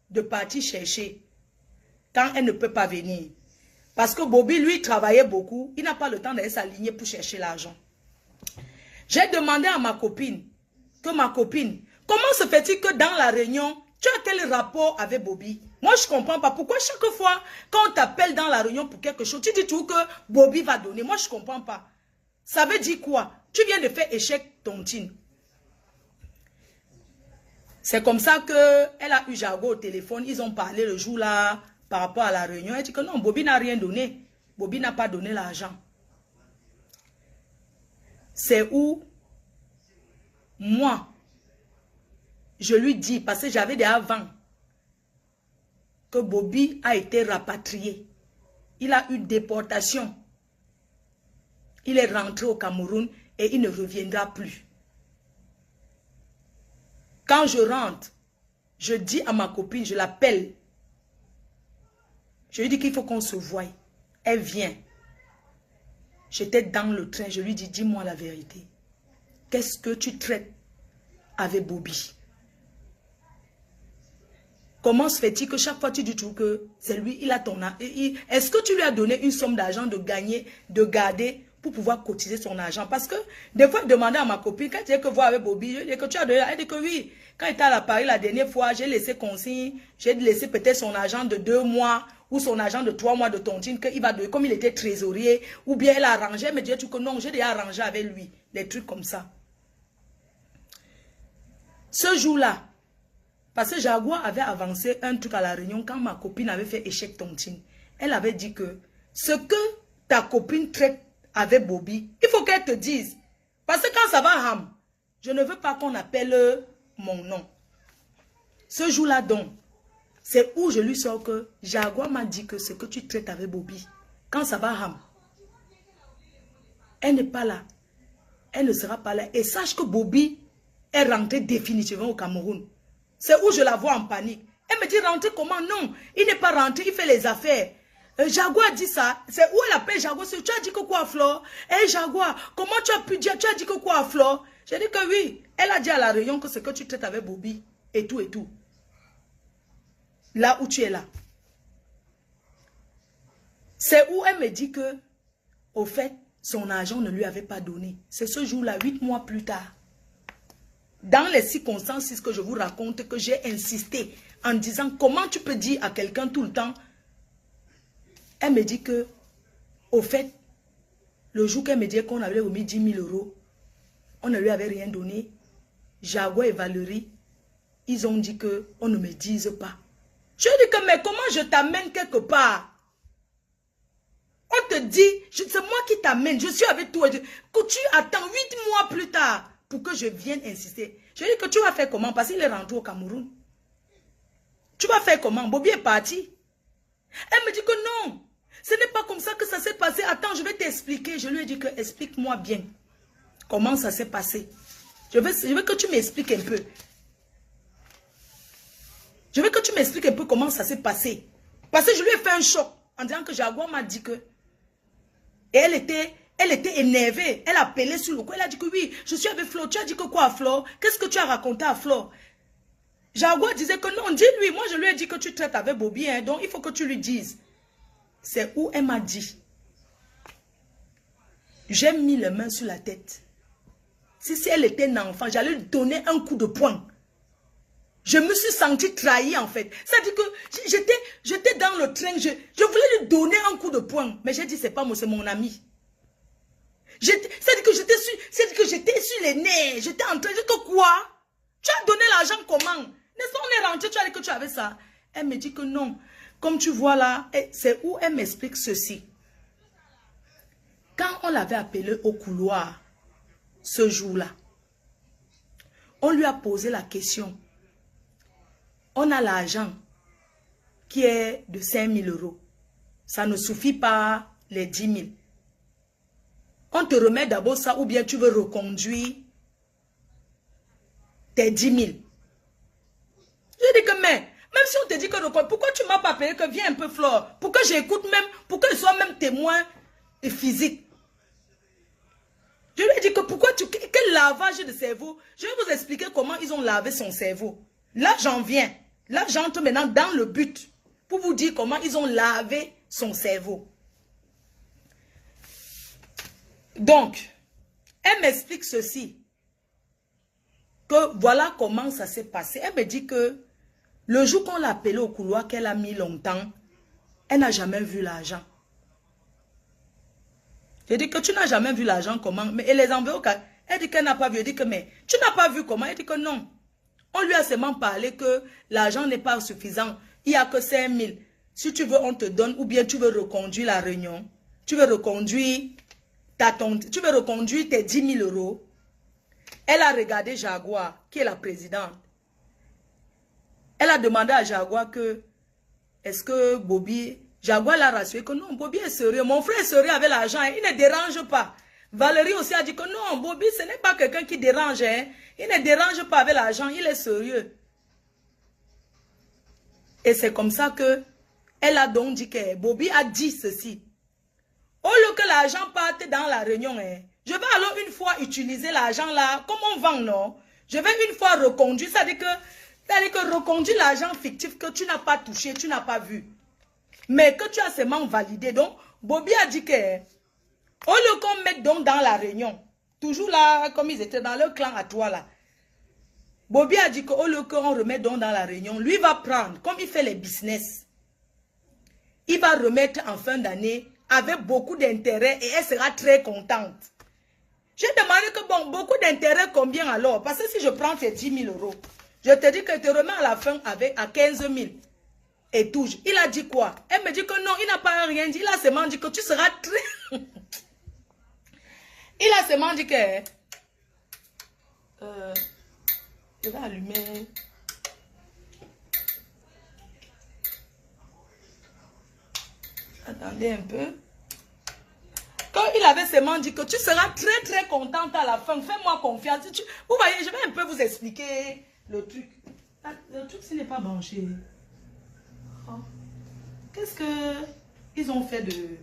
de partir chercher quand elle ne peut pas venir. Parce que Bobby, lui, travaillait beaucoup. Il n'a pas le temps d'aller s'aligner pour chercher l'argent. J'ai demandé à ma copine, comment se fait-il que dans la réunion, tu as quel rapport avec Bobby? Moi, je ne comprends pas. Pourquoi chaque fois, quand on t'appelle dans la réunion pour quelque chose, tu dis toujours que Bobby va donner. Moi, je ne comprends pas. Ça veut dire quoi? Tu viens de faire échec tontine. C'est comme ça qu'elle a eu Jaguar au téléphone. Ils ont parlé le jour là par rapport à la réunion. Elle dit que non, Bobby n'a rien donné. Bobby n'a pas donné l'argent. C'est où moi, je lui dis, parce que j'avais dit avant que Bobby a été rapatrié. Il a eu déportation. Il est rentré au Cameroun et il ne reviendra plus. Quand je rentre, je dis à ma copine, je l'appelle. Je lui dis qu'il faut qu'on se voie. Elle vient. J'étais dans le train, je lui dis, dis-moi la vérité. Qu'est-ce que tu traites avec Bobby? Comment se fait-il que chaque fois tu dis tout que c'est lui, il a ton argent? Est-ce que tu lui as donné une somme d'argent de gagner, de garder pour pouvoir cotiser son argent? Parce que des fois, je demandais à ma copine, quand tu es que voir avec Bobby, je dis que tu as donné, elle dit que oui. Quand il était à Paris la dernière fois, j'ai laissé consigne, j'ai laissé peut-être son argent de 2 mois ou son argent de 3 mois de tontine, qu'il va donner, comme il était trésorier, ou bien elle a arrangé, elle me dit que non, j'ai déjà arrangé avec lui, des trucs comme ça. Ce jour-là, parce que Jaguar avait avancé un truc à la réunion quand ma copine avait fait échec tontine. Elle avait dit que ce que ta copine traite avec Bobby, il faut qu'elle te dise. Parce que quand ça va ham, je ne veux pas qu'on appelle mon nom. Ce jour-là donc, c'est où je lui sors que Jaguar m'a dit que ce que tu traites avec Bobby, quand ça va ham, elle n'est pas là. Elle ne sera pas là. Et sache que Bobby est rentré définitivement au Cameroun. C'est où je la vois en panique. Elle me dit rentrer comment? Non, il n'est pas rentré, il fait les affaires. Jaguar dit ça. C'est où elle appelle Jaguar? Tu as dit que quoi, Flore? Jaguar, comment tu as pu dire? Tu as dit que quoi, Flore? J'ai dit que oui. Elle a dit à la réunion que c'est que tu traites avec Bobby. Et tout et tout. Là où tu es là. C'est où elle me dit que, au fait, son argent ne lui avait pas donné. C'est ce jour-là, 8 mois plus tard. dans les circonstances que je vous raconte, que j'ai insisté en disant comment tu peux dire à quelqu'un tout le temps. Elle me dit que, au fait, le jour qu'elle me dit qu'on avait remis 10 000 €, on ne lui avait rien donné. Jaguar et Valérie, ils ont dit qu'on ne me dise pas. Je dis que, mais comment je t'amène quelque part? On te dit, c'est moi qui t'amène, je suis avec toi. Que tu attends 8 mois plus tard pour que je vienne insister. Je dis que tu vas faire comment? Parce qu'il est rentré au Cameroun. Tu vas faire comment? Bobby est parti. Elle me dit que non, ce n'est pas comme ça que ça s'est passé. Attends, je vais t'expliquer. Je lui ai dit que explique-moi bien comment ça s'est passé. Je veux que tu m'expliques un peu. Je veux que tu m'expliques un peu comment ça s'est passé. Parce que je lui ai fait un choc en disant que Jaguar m'a dit que... Et elle était énervée. Elle appelait sur le coup. Elle a dit que oui, je suis avec Flo. Tu as dit que quoi à Flo? Qu'est-ce que tu as raconté à Flo? Jaguar disait que non, dis-lui. Moi, je lui ai dit que tu traites avec Bobby. Hein, donc, il faut que tu lui dises. C'est où elle m'a dit. J'ai mis les mains sur la tête. Si elle était un enfant, j'allais lui donner un coup de poing. Je me suis sentie trahie en fait. Ça dit que j'étais dans le train, je voulais lui donner un coup de poing. Mais j'ai dit, c'est pas moi, c'est mon ami. Ça dit que j'étais sur les nerfs. J'étais en train de dire que quoi? Tu as donné l'argent comment? N'est-ce pas, on est rentré, tu as dit que tu avais ça. Elle me dit que non. Comme tu vois là, c'est où elle m'explique ceci. Quand on l'avait appelé au couloir, ce jour-là, on lui a posé la question. On a l'argent qui est de 5 000 €. Ça ne suffit pas les 10 000. On te remet d'abord ça ou bien tu veux reconduire tes 10 000. Je dis que mais, même si on te dit que reconduire, pourquoi tu ne m'as pas payé que viens un peu Flore? Pour que j'écoute même, pour que je sois même témoin physique. Je lui ai dit que pourquoi quel lavage de cerveau? Je vais vous expliquer comment ils ont lavé son cerveau. Là j'en viens. Là, j'entre maintenant dans le but pour vous dire comment ils ont lavé son cerveau. Donc, elle m'explique ceci. Que voilà comment ça s'est passé. Elle me dit que le jour qu'on l'a appelée au couloir, qu'elle a mis longtemps, elle n'a jamais vu l'argent. Je dis que tu n'as jamais vu l'argent comment? Mais elle les envoie au cas. Elle dit qu'elle n'a pas vu. Elle dit que mais tu n'as pas vu comment? Elle dit que non. On lui a seulement parlé que l'argent n'est pas suffisant. Il n'y a que 5 000. Si tu veux, on te donne. Ou bien tu veux reconduire la réunion. Tu veux reconduire tes 10 000 €. Elle a regardé Jaguar, qui est la présidente. Elle a demandé à Jaguar que, est-ce que Bobby... Jaguar l'a rassuré que non, Bobby est sérieux. Mon frère est sérieux avec l'argent. Il ne dérange pas. Valérie aussi a dit que non, Bobby, ce n'est pas quelqu'un qui dérange. Hein. Il ne dérange pas avec l'argent, il est sérieux. Et c'est comme ça que elle a donc dit que Bobby a dit ceci. Au lieu que l'argent parte dans la réunion, hein, je vais alors une fois utiliser l'argent là, comme on vend, non? Je vais une fois reconduire, c'est-à-dire que reconduire l'argent fictif que tu n'as pas touché, tu n'as pas vu. Mais que tu as seulement validé. Donc, Bobby a dit que au lieu qu'on mette donc dans la réunion, toujours là, comme ils étaient dans leur clan à toi là, Bobby a dit qu'au lieu qu'on remette donc dans la réunion, lui va prendre, comme il fait les business, il va remettre en fin d'année avec beaucoup d'intérêt et elle sera très contente. J'ai demandé que bon, beaucoup d'intérêt combien alors? Parce que si je prends tes 10 000 €, je te dis que tu remets à la fin à 15 000. Et touche. Il a dit quoi? Elle me dit que non, il n'a pas rien dit. Il a seulement dit que tu seras très... Il a seulement dit que... je vais allumer... Attendez un peu. Quand il avait seulement dit que tu seras très très contente à la fin. Fais-moi confiance. Vous voyez, je vais un peu vous expliquer le truc. Le truc, s'il n'est pas branché. Oh. Qu'est-ce que ils ont fait de...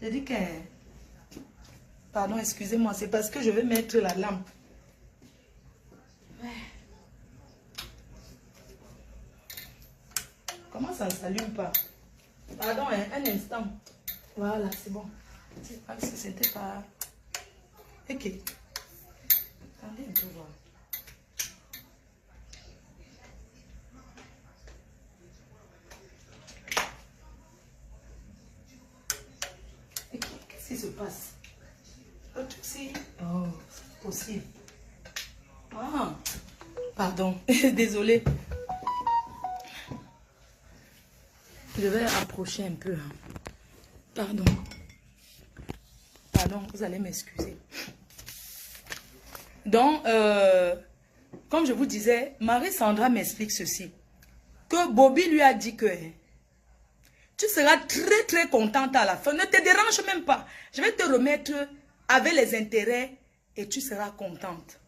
Je dis que... Pardon, excusez-moi, c'est parce que je vais mettre la lampe. Ouais. Comment ça ne s'allume pas? Pardon, hein, un instant. Voilà, c'est bon. C'était pas... Ok. Attendez un peu voir. qui se passe? Le truc, c'est... Oh, c'est possible. Ah, pardon, désolé. Je vais approcher un peu. Hein. Pardon. Pardon, vous allez m'excuser. Donc, comme je vous disais, Marie-Sandra m'explique ceci. Que Bobby lui a dit que tu seras très très contente à la fin. Ne te dérange même pas. Je vais te remettre avec les intérêts et tu seras contente.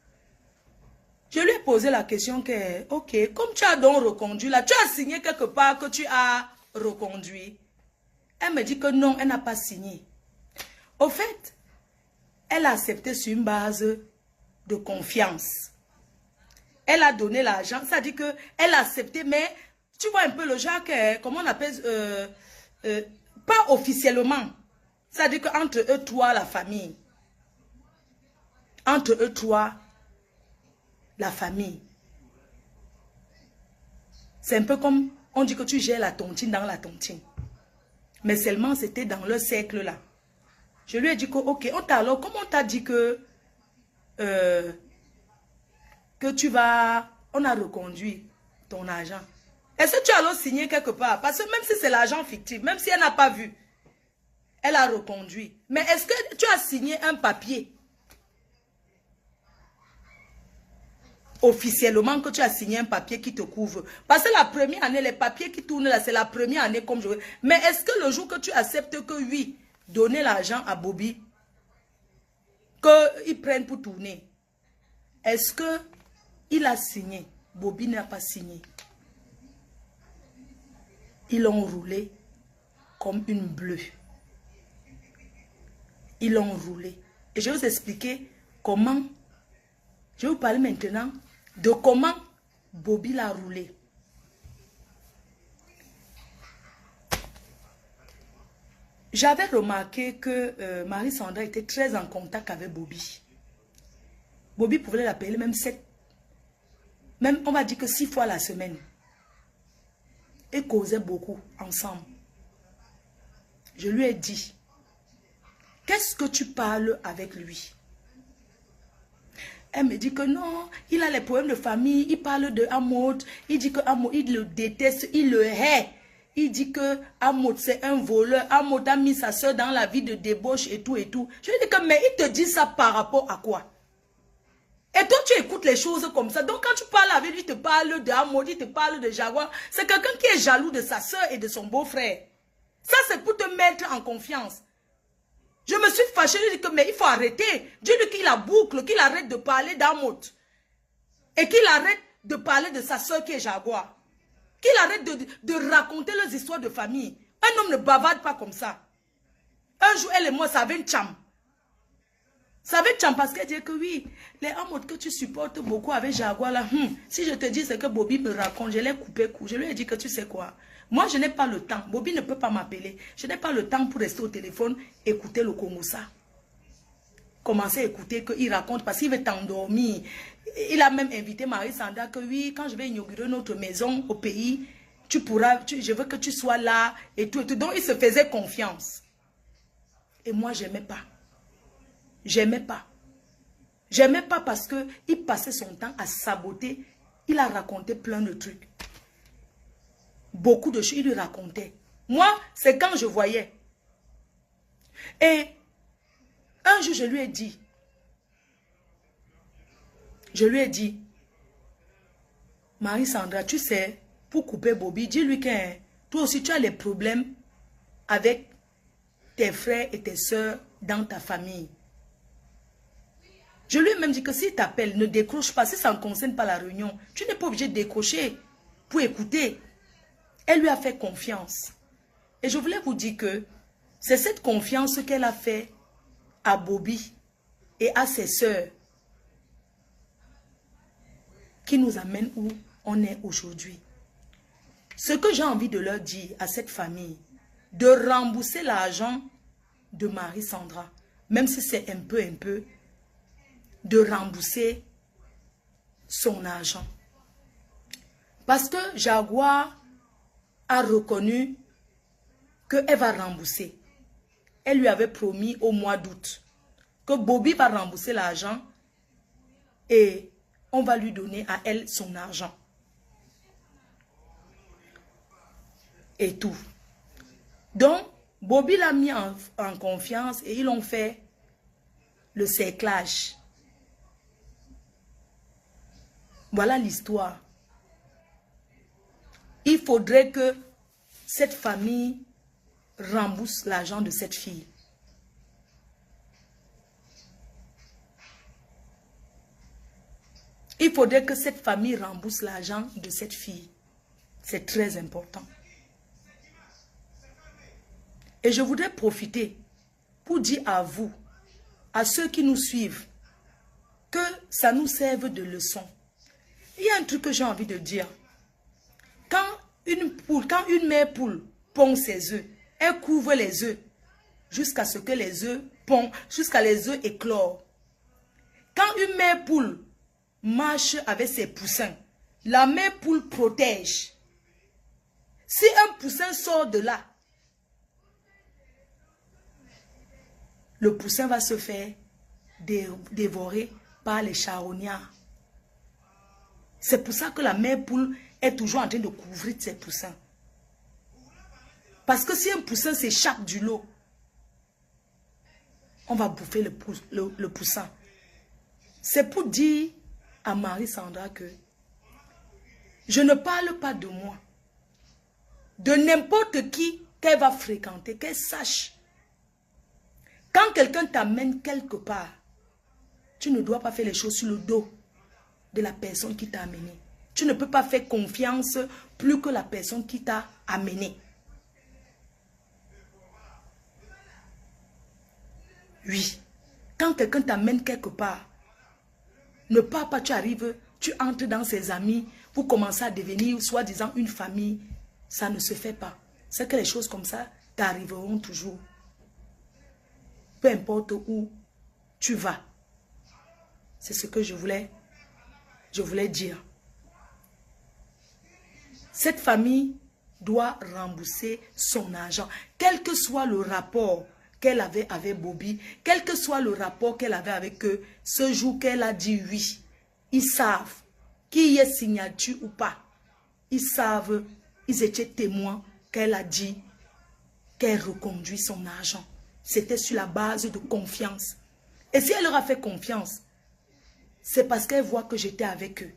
Je lui ai posé la question que, ok, comme tu as donc reconduit là, tu as signé quelque part que tu as reconduit. Elle me dit que non, elle n'a pas signé. Au fait, elle a accepté sur une base de confiance. Elle a donné l'argent, ça dit que elle a accepté, mais tu vois un peu le genre que, comment on appelle, pas officiellement. Ça dit qu'entre eux, toi, la famille. Entre eux, toi, la famille. C'est un peu comme, on dit que tu gères la tontine dans la tontine. Mais seulement c'était dans le cercle là. Je lui ai dit que, ok, alors, comment on t'a dit que tu vas, on a reconduit ton argent. Est-ce que tu as alors signé quelque part? Parce que même si c'est l'argent fictif, même si elle n'a pas vu, elle a reconduit. Mais est-ce que tu as signé un papier? Officiellement que tu as signé un papier qui te couvre. Parce que la première année, les papiers qui tournent là, c'est la première année comme je veux. Mais est-ce que le jour que tu acceptes que oui, donner l'argent à Bobby, qu'ils prennent pour tourner, est-ce que il a signé? Bobby n'a pas signé. Ils l'ont roulé comme une bleue. Ils l'ont roulé. Et je vais vous expliquer comment. Je vais vous parler maintenant de comment Bobby l'a roulé. J'avais remarqué que Marie-Sandra était très en contact avec Bobby. Bobby pouvait l'appeler même on va dire que 6 fois la semaine. Et causaient beaucoup ensemble. Je lui ai dit, qu'est-ce que tu parles avec lui? Elle me dit que non, il a les problèmes de famille, il parle de Amod, il dit que Amod, il le déteste, il le hait. Il dit que Amod c'est un voleur, Amod a mis sa soeur dans la vie de débauche et tout et tout. Je lui dis que mais il te dit ça par rapport à quoi? Et toi tu écoutes les choses comme ça. Donc quand tu parles avec lui, il te parle de Amod, il te parle de Jaguar. C'est quelqu'un qui est jaloux de sa soeur et de son beau-frère. Ça c'est pour te mettre en confiance. Je me suis fâchée, je lui ai dit que mais il faut arrêter. Dis-lui qu'il la boucle, qu'il arrête de parler d'Amod. Et qu'il arrête de parler de sa soeur qui est Jaguar. Qu'il arrête de raconter leurs histoires de famille. Un homme ne bavarde pas comme ça. Un jour, elle et moi, ça avait une cham. Ça avait une cham parce qu'elle dit que oui, les Amod que tu supportes beaucoup avec Jaguar là, si je te dis ce que Bobby me raconte, je l'ai coupé coup. Je lui ai dit que tu sais quoi. Moi, je n'ai pas le temps. Bobby ne peut pas m'appeler. Je n'ai pas le temps pour rester au téléphone, écouter le Congossa. Commencer à écouter qu'il raconte parce qu'il veut t'endormir. Il a même invité Marie-Sandra que oui, quand je vais inaugurer notre maison au pays, tu pourras, je veux que tu sois là et tout et tout. Donc, il se faisait confiance. Et moi, je n'aimais pas. J'aimais pas. J'aimais pas parce qu'il passait son temps à saboter. Il a raconté plein de trucs. Beaucoup de choses, il lui racontait. Moi, c'est quand je voyais. Et un jour, je lui ai dit, Marie-Sandra, tu sais, pour couper Bobby, dis-lui que toi aussi, tu as les problèmes avec tes frères et tes soeurs dans ta famille. Je lui ai même dit que s'il t'appelle, ne décroche pas. Si ça ne concerne pas la réunion, tu n'es pas obligé de décrocher pour écouter. Elle lui a fait confiance. Et je voulais vous dire que c'est cette confiance qu'elle a fait à Bobby et à ses sœurs qui nous amène où on est aujourd'hui. Ce que j'ai envie de leur dire à cette famille, de rembourser l'argent de Marie-Sandra, même si c'est un peu, de rembourser son argent. Parce que Jaguar a reconnu qu'elle va rembourser. elle lui avait promis au mois d'août que Bobby va rembourser l'argent et on va lui donner à elle son argent. Et tout. Donc, Bobby l'a mis en confiance et ils ont fait le cerclage. Voilà l'histoire. Il faudrait que cette famille rembourse l'argent de cette fille. Il faudrait que cette famille rembourse l'argent de cette fille. C'est très important. Et je voudrais profiter pour dire à vous, à ceux qui nous suivent, que ça nous serve de leçon. Il y a un truc que j'ai envie de dire. Quand une mère poule pond ses œufs, elle couvre les œufs jusqu'à ce que les œufs pondent, jusqu'à les œufs éclorent. Quand une mère poule marche avec ses poussins, la mère poule protège. Si un poussin sort de là, le poussin va se faire dévorer par les charognards. C'est pour ça que la mère poule est toujours en train de couvrir ses poussins. Parce que si un poussin s'échappe du lot, on va bouffer le poussin. C'est pour dire à Marie-Sandra que je ne parle pas de moi. De n'importe qui qu'elle va fréquenter, qu'elle sache. Quand quelqu'un t'amène quelque part, tu ne dois pas faire les choses sur le dos de la personne qui t'a amené. Tu ne peux pas faire confiance plus que la personne qui t'a amené. Oui. Quand quelqu'un t'amène quelque part, ne pars pas, tu arrives, tu entres dans ses amis, vous commencez à devenir soi-disant une famille. Ça ne se fait pas. C'est que les choses comme ça t'arriveront toujours. Peu importe où tu vas. C'est ce que je voulais dire. Cette famille doit rembourser son argent. Quel que soit le rapport qu'elle avait avec Bobby, quel que soit le rapport qu'elle avait avec eux, ce jour qu'elle a dit oui, ils savent qu'il y ait signature ou pas. Ils savent, ils étaient témoins qu'elle a dit qu'elle reconduit son argent. C'était sur la base de confiance. Et si elle leur a fait confiance, c'est parce qu'elle voit que j'étais avec eux.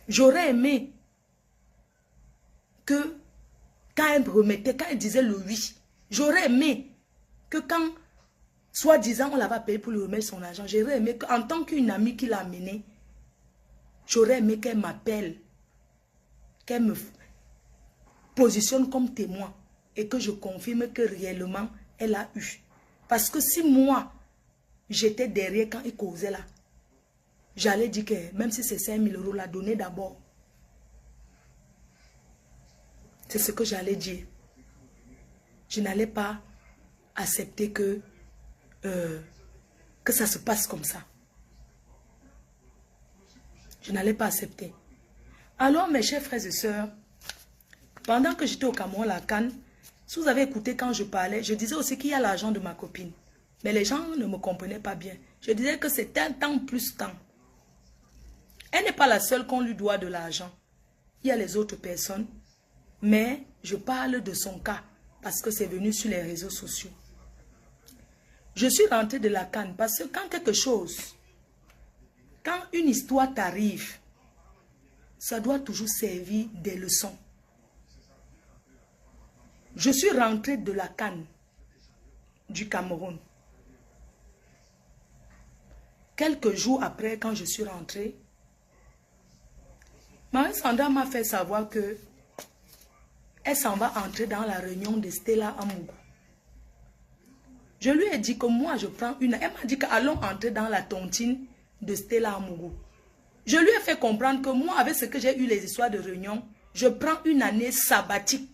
J'aurais aimé que quand elle remettait, quand elle disait le oui, j'aurais aimé que quand, soi-disant, on l'avait payé pour lui remettre son argent, j'aurais aimé qu'en tant qu'une amie qui l'a amenée, j'aurais aimé qu'elle m'appelle, qu'elle me positionne comme témoin et que je confirme que réellement, elle a eu. Parce que si moi, j'étais derrière quand il causait là, j'allais dire que même si c'est 5 000 €, la donner d'abord. C'est ce que j'allais dire. Je n'allais pas accepter que ça se passe comme ça. Je n'allais pas accepter. Alors, mes chers frères et sœurs, pendant que j'étais au Cameroun, la Cannes, si vous avez écouté quand je parlais, je disais aussi qu'il y a l'argent de ma copine. Mais les gens ne me comprenaient pas bien. Je disais que c'est un temps plus temps. Elle n'est pas la seule qu'on lui doit de l'argent. Il y a les autres personnes. Mais je parle de son cas parce que c'est venu sur les réseaux sociaux. Je suis rentrée de la Cannes parce que quand quelque chose, quand une histoire t'arrive, ça doit toujours servir des leçons. Je suis rentrée de la Cannes du Cameroun. Quelques jours après, quand je suis rentrée, Marie-Sandra m'a fait savoir que elle s'en va entrer dans la réunion de Stella Amougou. Je lui ai dit que moi, je prends une... Elle m'a dit qu'allons entrer dans la tontine de Stella Amougou. Je lui ai fait comprendre que moi, avec ce que j'ai eu les histoires de réunion, je prends une année sabbatique.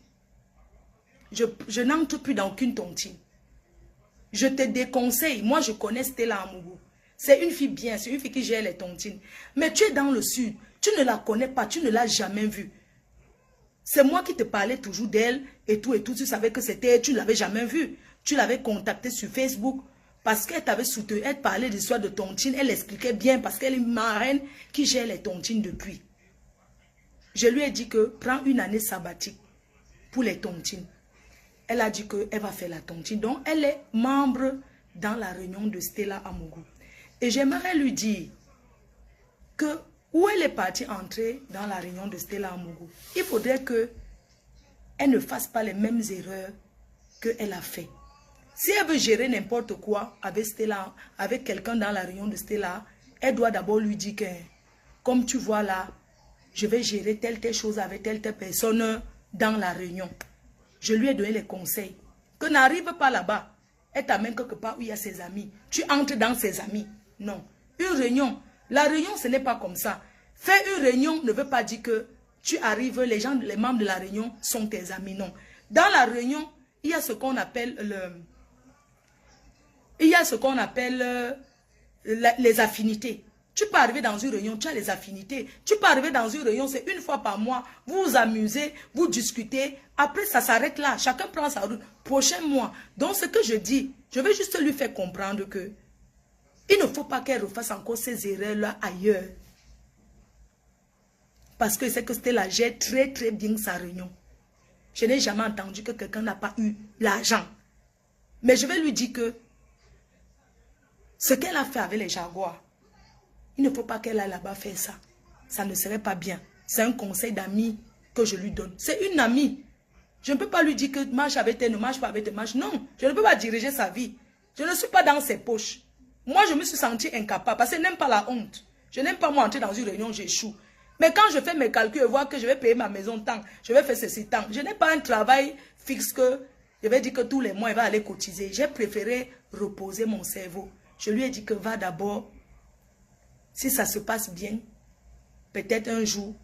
Je n'entre plus dans aucune tontine. Je te déconseille. Moi, je connais Stella Amougou. C'est une fille bien, c'est une fille qui gère les tontines. Mais tu es dans le sud, tu ne la connais pas, tu ne l'as jamais vue. C'est moi qui te parlais toujours d'elle et tout. Tu savais que c'était, tu ne l'avais jamais vue. Tu l'avais contactée sur Facebook parce qu'elle t'avait soutenu. Elle parlait de l'histoire de tontine. Elle expliquait bien parce qu'elle est une marraine qui gère les tontines depuis. Je lui ai dit que prends une année sabbatique pour les tontines. Elle a dit qu'elle va faire la tontine. Donc, elle est membre dans la réunion de Stella Amougou. Et j'aimerais lui dire que où elle est partie entrer dans la réunion de Stella Amougou, il faudrait qu'elle ne fasse pas les mêmes erreurs qu'elle a fait. Si elle veut gérer n'importe quoi avec Stella, avec quelqu'un dans la réunion de Stella, elle doit d'abord lui dire que, comme tu vois là, je vais gérer telle chose avec telle personne dans la réunion. Je lui ai donné les conseils. Que n'arrive pas là-bas. Elle t'amène quelque part où il y a ses amis. Tu entres dans ses amis. Non. Une réunion. La réunion, ce n'est pas comme ça. Faire une réunion ne veut pas dire que tu arrives, les membres de la réunion sont tes amis. Non. Dans la réunion, il y a ce qu'on appelle les affinités. Tu peux arriver dans une réunion, tu as les affinités. Tu peux arriver dans une réunion, c'est une fois par mois. Vous vous amusez, vous discutez. Après, ça s'arrête là. Chacun prend sa route. Prochain mois. Donc, ce que je dis, je vais juste lui faire comprendre que il ne faut pas qu'elle refasse encore ces erreurs-là ailleurs. Parce que c'est que Stella gère très très bien sa réunion. Je n'ai jamais entendu que quelqu'un n'a pas eu l'argent. Mais je vais lui dire que ce qu'elle a fait avec les Jaguars, il ne faut pas qu'elle aille là-bas faire ça. Ça ne serait pas bien. C'est un conseil d'ami que je lui donne. C'est une amie. Je ne peux pas lui dire que marche avec elle, ne marche pas avec elle, marche. Non, je ne peux pas diriger sa vie. Je ne suis pas dans ses poches. Moi, je me suis sentie incapable parce que je n'aime pas la honte. Je n'aime pas moi entrer dans une réunion, j'échoue. Mais quand je fais mes calculs et vois que je vais payer ma maison tant, je vais faire ceci tant, je n'ai pas un travail fixe que je vais dire que tous les mois, il va aller cotiser. J'ai préféré reposer mon cerveau. Je lui ai dit que va d'abord. Si ça se passe bien, peut-être un jour,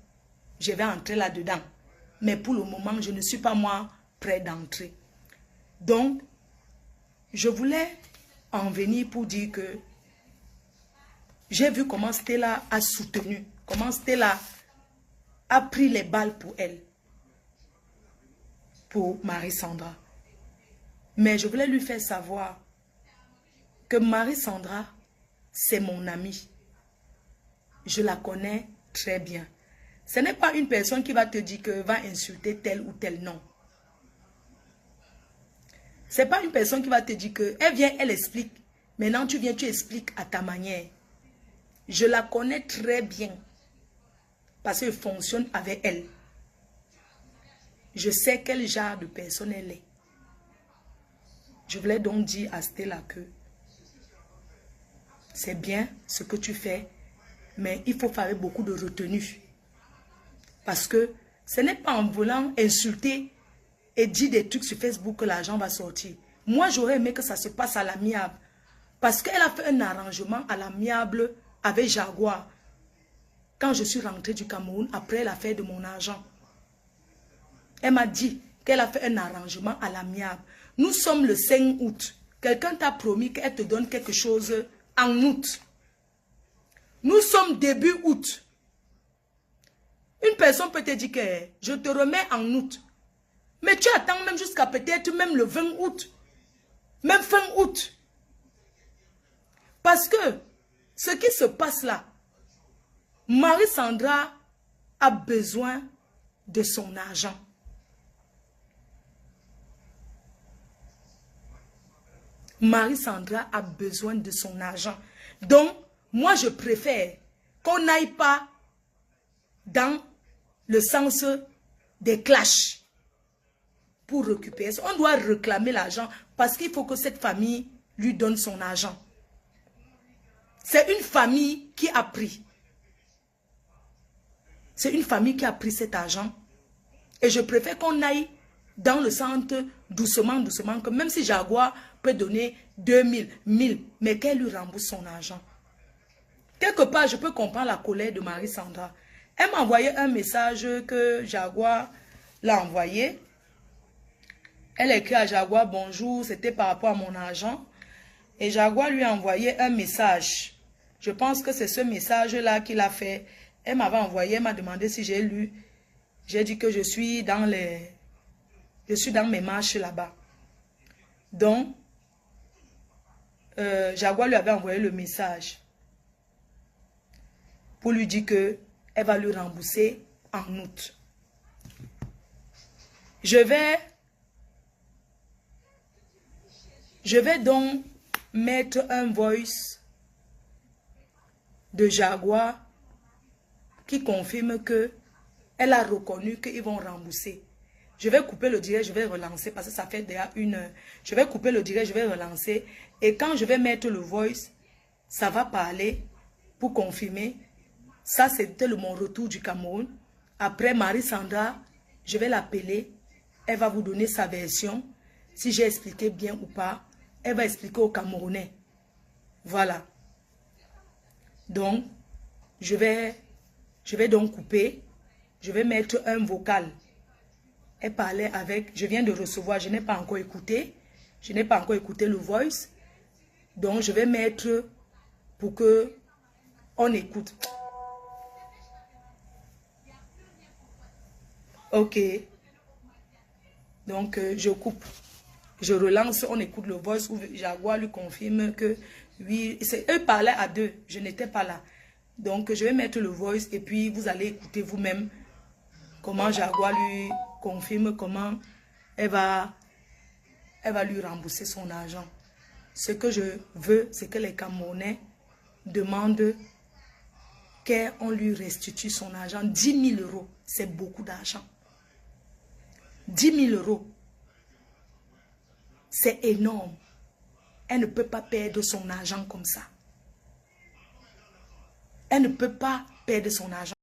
je vais entrer là-dedans. Mais pour le moment, je ne suis pas moi prêt d'entrer. Donc, je voulais en venir pour dire que j'ai vu comment Stella a soutenu, comment Stella a pris les balles pour elle, pour Marie-Sandra. Mais je voulais lui faire savoir que Marie-Sandra, c'est mon amie. Je la connais très bien. Ce n'est pas une personne qui va te dire que va insulter tel ou tel nom. Ce n'est pas une personne qui va te dire que elle vient, elle explique. Maintenant, tu viens, tu expliques à ta manière. Je la connais très bien. Parce que je fonctionne avec elle. Je sais quel genre de personne elle est. Je voulais donc dire à Stella que c'est bien ce que tu fais. Mais il faut faire beaucoup de retenue. Parce que ce n'est pas en voulant insulter et dire des trucs sur Facebook que l'argent va sortir. Moi, j'aurais aimé que ça se passe à l'amiable. Parce qu'elle a fait un arrangement à l'amiable avec Jaguar. Quand je suis rentrée du Cameroun, après l'affaire de mon argent. Elle m'a dit qu'elle a fait un arrangement à l'amiable. Nous sommes le 5 août. Quelqu'un t'a promis qu'elle te donne quelque chose en août. Nous sommes début août. Une personne peut te dire que je te remets en août. Mais tu attends même jusqu'à peut-être même le 20 août. Même fin août. Parce que ce qui se passe là, Marie-Sandra a besoin de son argent. Marie-Sandra a besoin de son argent. Donc, moi, je préfère qu'on n'aille pas dans le sens des clashs pour récupérer. On doit réclamer l'argent parce qu'il faut que cette famille lui donne son argent. C'est une famille qui a pris. C'est une famille qui a pris cet argent. Et je préfère qu'on aille dans le centre doucement, doucement, que même si Jaguar peut donner 2000, 1000, mais qu'elle lui rembourse son argent. Quelque part, je peux comprendre la colère de Marie-Sandra. Elle m'a envoyé un message que Jaguar l'a envoyé. Elle écrit à Jaguar, bonjour, c'était par rapport à mon argent. Et Jaguar lui a envoyé un message. Je pense que c'est ce message-là qu'il a fait. Elle m'avait envoyé, elle m'a demandé si j'ai lu. J'ai dit que je suis dans mes marches là-bas. Donc, Jaguar lui avait envoyé le message pour lui dire que elle va lui rembourser en août. Je vais donc mettre un voice de Jaguar qui confirme que elle a reconnu qu'ils vont rembourser. Je vais couper le direct, je vais relancer parce que ça fait déjà 1 heure. Je vais couper le direct, je vais relancer. Et quand je vais mettre le voice, ça va parler pour confirmer. Ça, c'était mon retour du Cameroun. Après, Marie-Sandra, je vais l'appeler. Elle va vous donner sa version. Si j'ai expliqué bien ou pas, elle va expliquer aux Camerounais. Voilà. Donc, je vais donc couper. Je vais mettre un vocal. Elle parlait avec, je viens de recevoir, je n'ai pas encore écouté. Je n'ai pas encore écouté le voice. Donc, je vais mettre pour que on écoute. Ok. Donc, je coupe. Je relance, on écoute le voice où Jaguar lui confirme que oui, eux parlaient à deux, je n'étais pas là. Donc, je vais mettre le voice et puis vous allez écouter vous-même comment Jaguar lui confirme comment elle va lui rembourser son argent. Ce que je veux, c'est que les Camerounais demandent qu'on lui restitue son argent. 10 000 €, c'est beaucoup d'argent. 10 000 €. C'est énorme. Elle ne peut pas perdre son argent comme ça. Elle ne peut pas perdre son argent.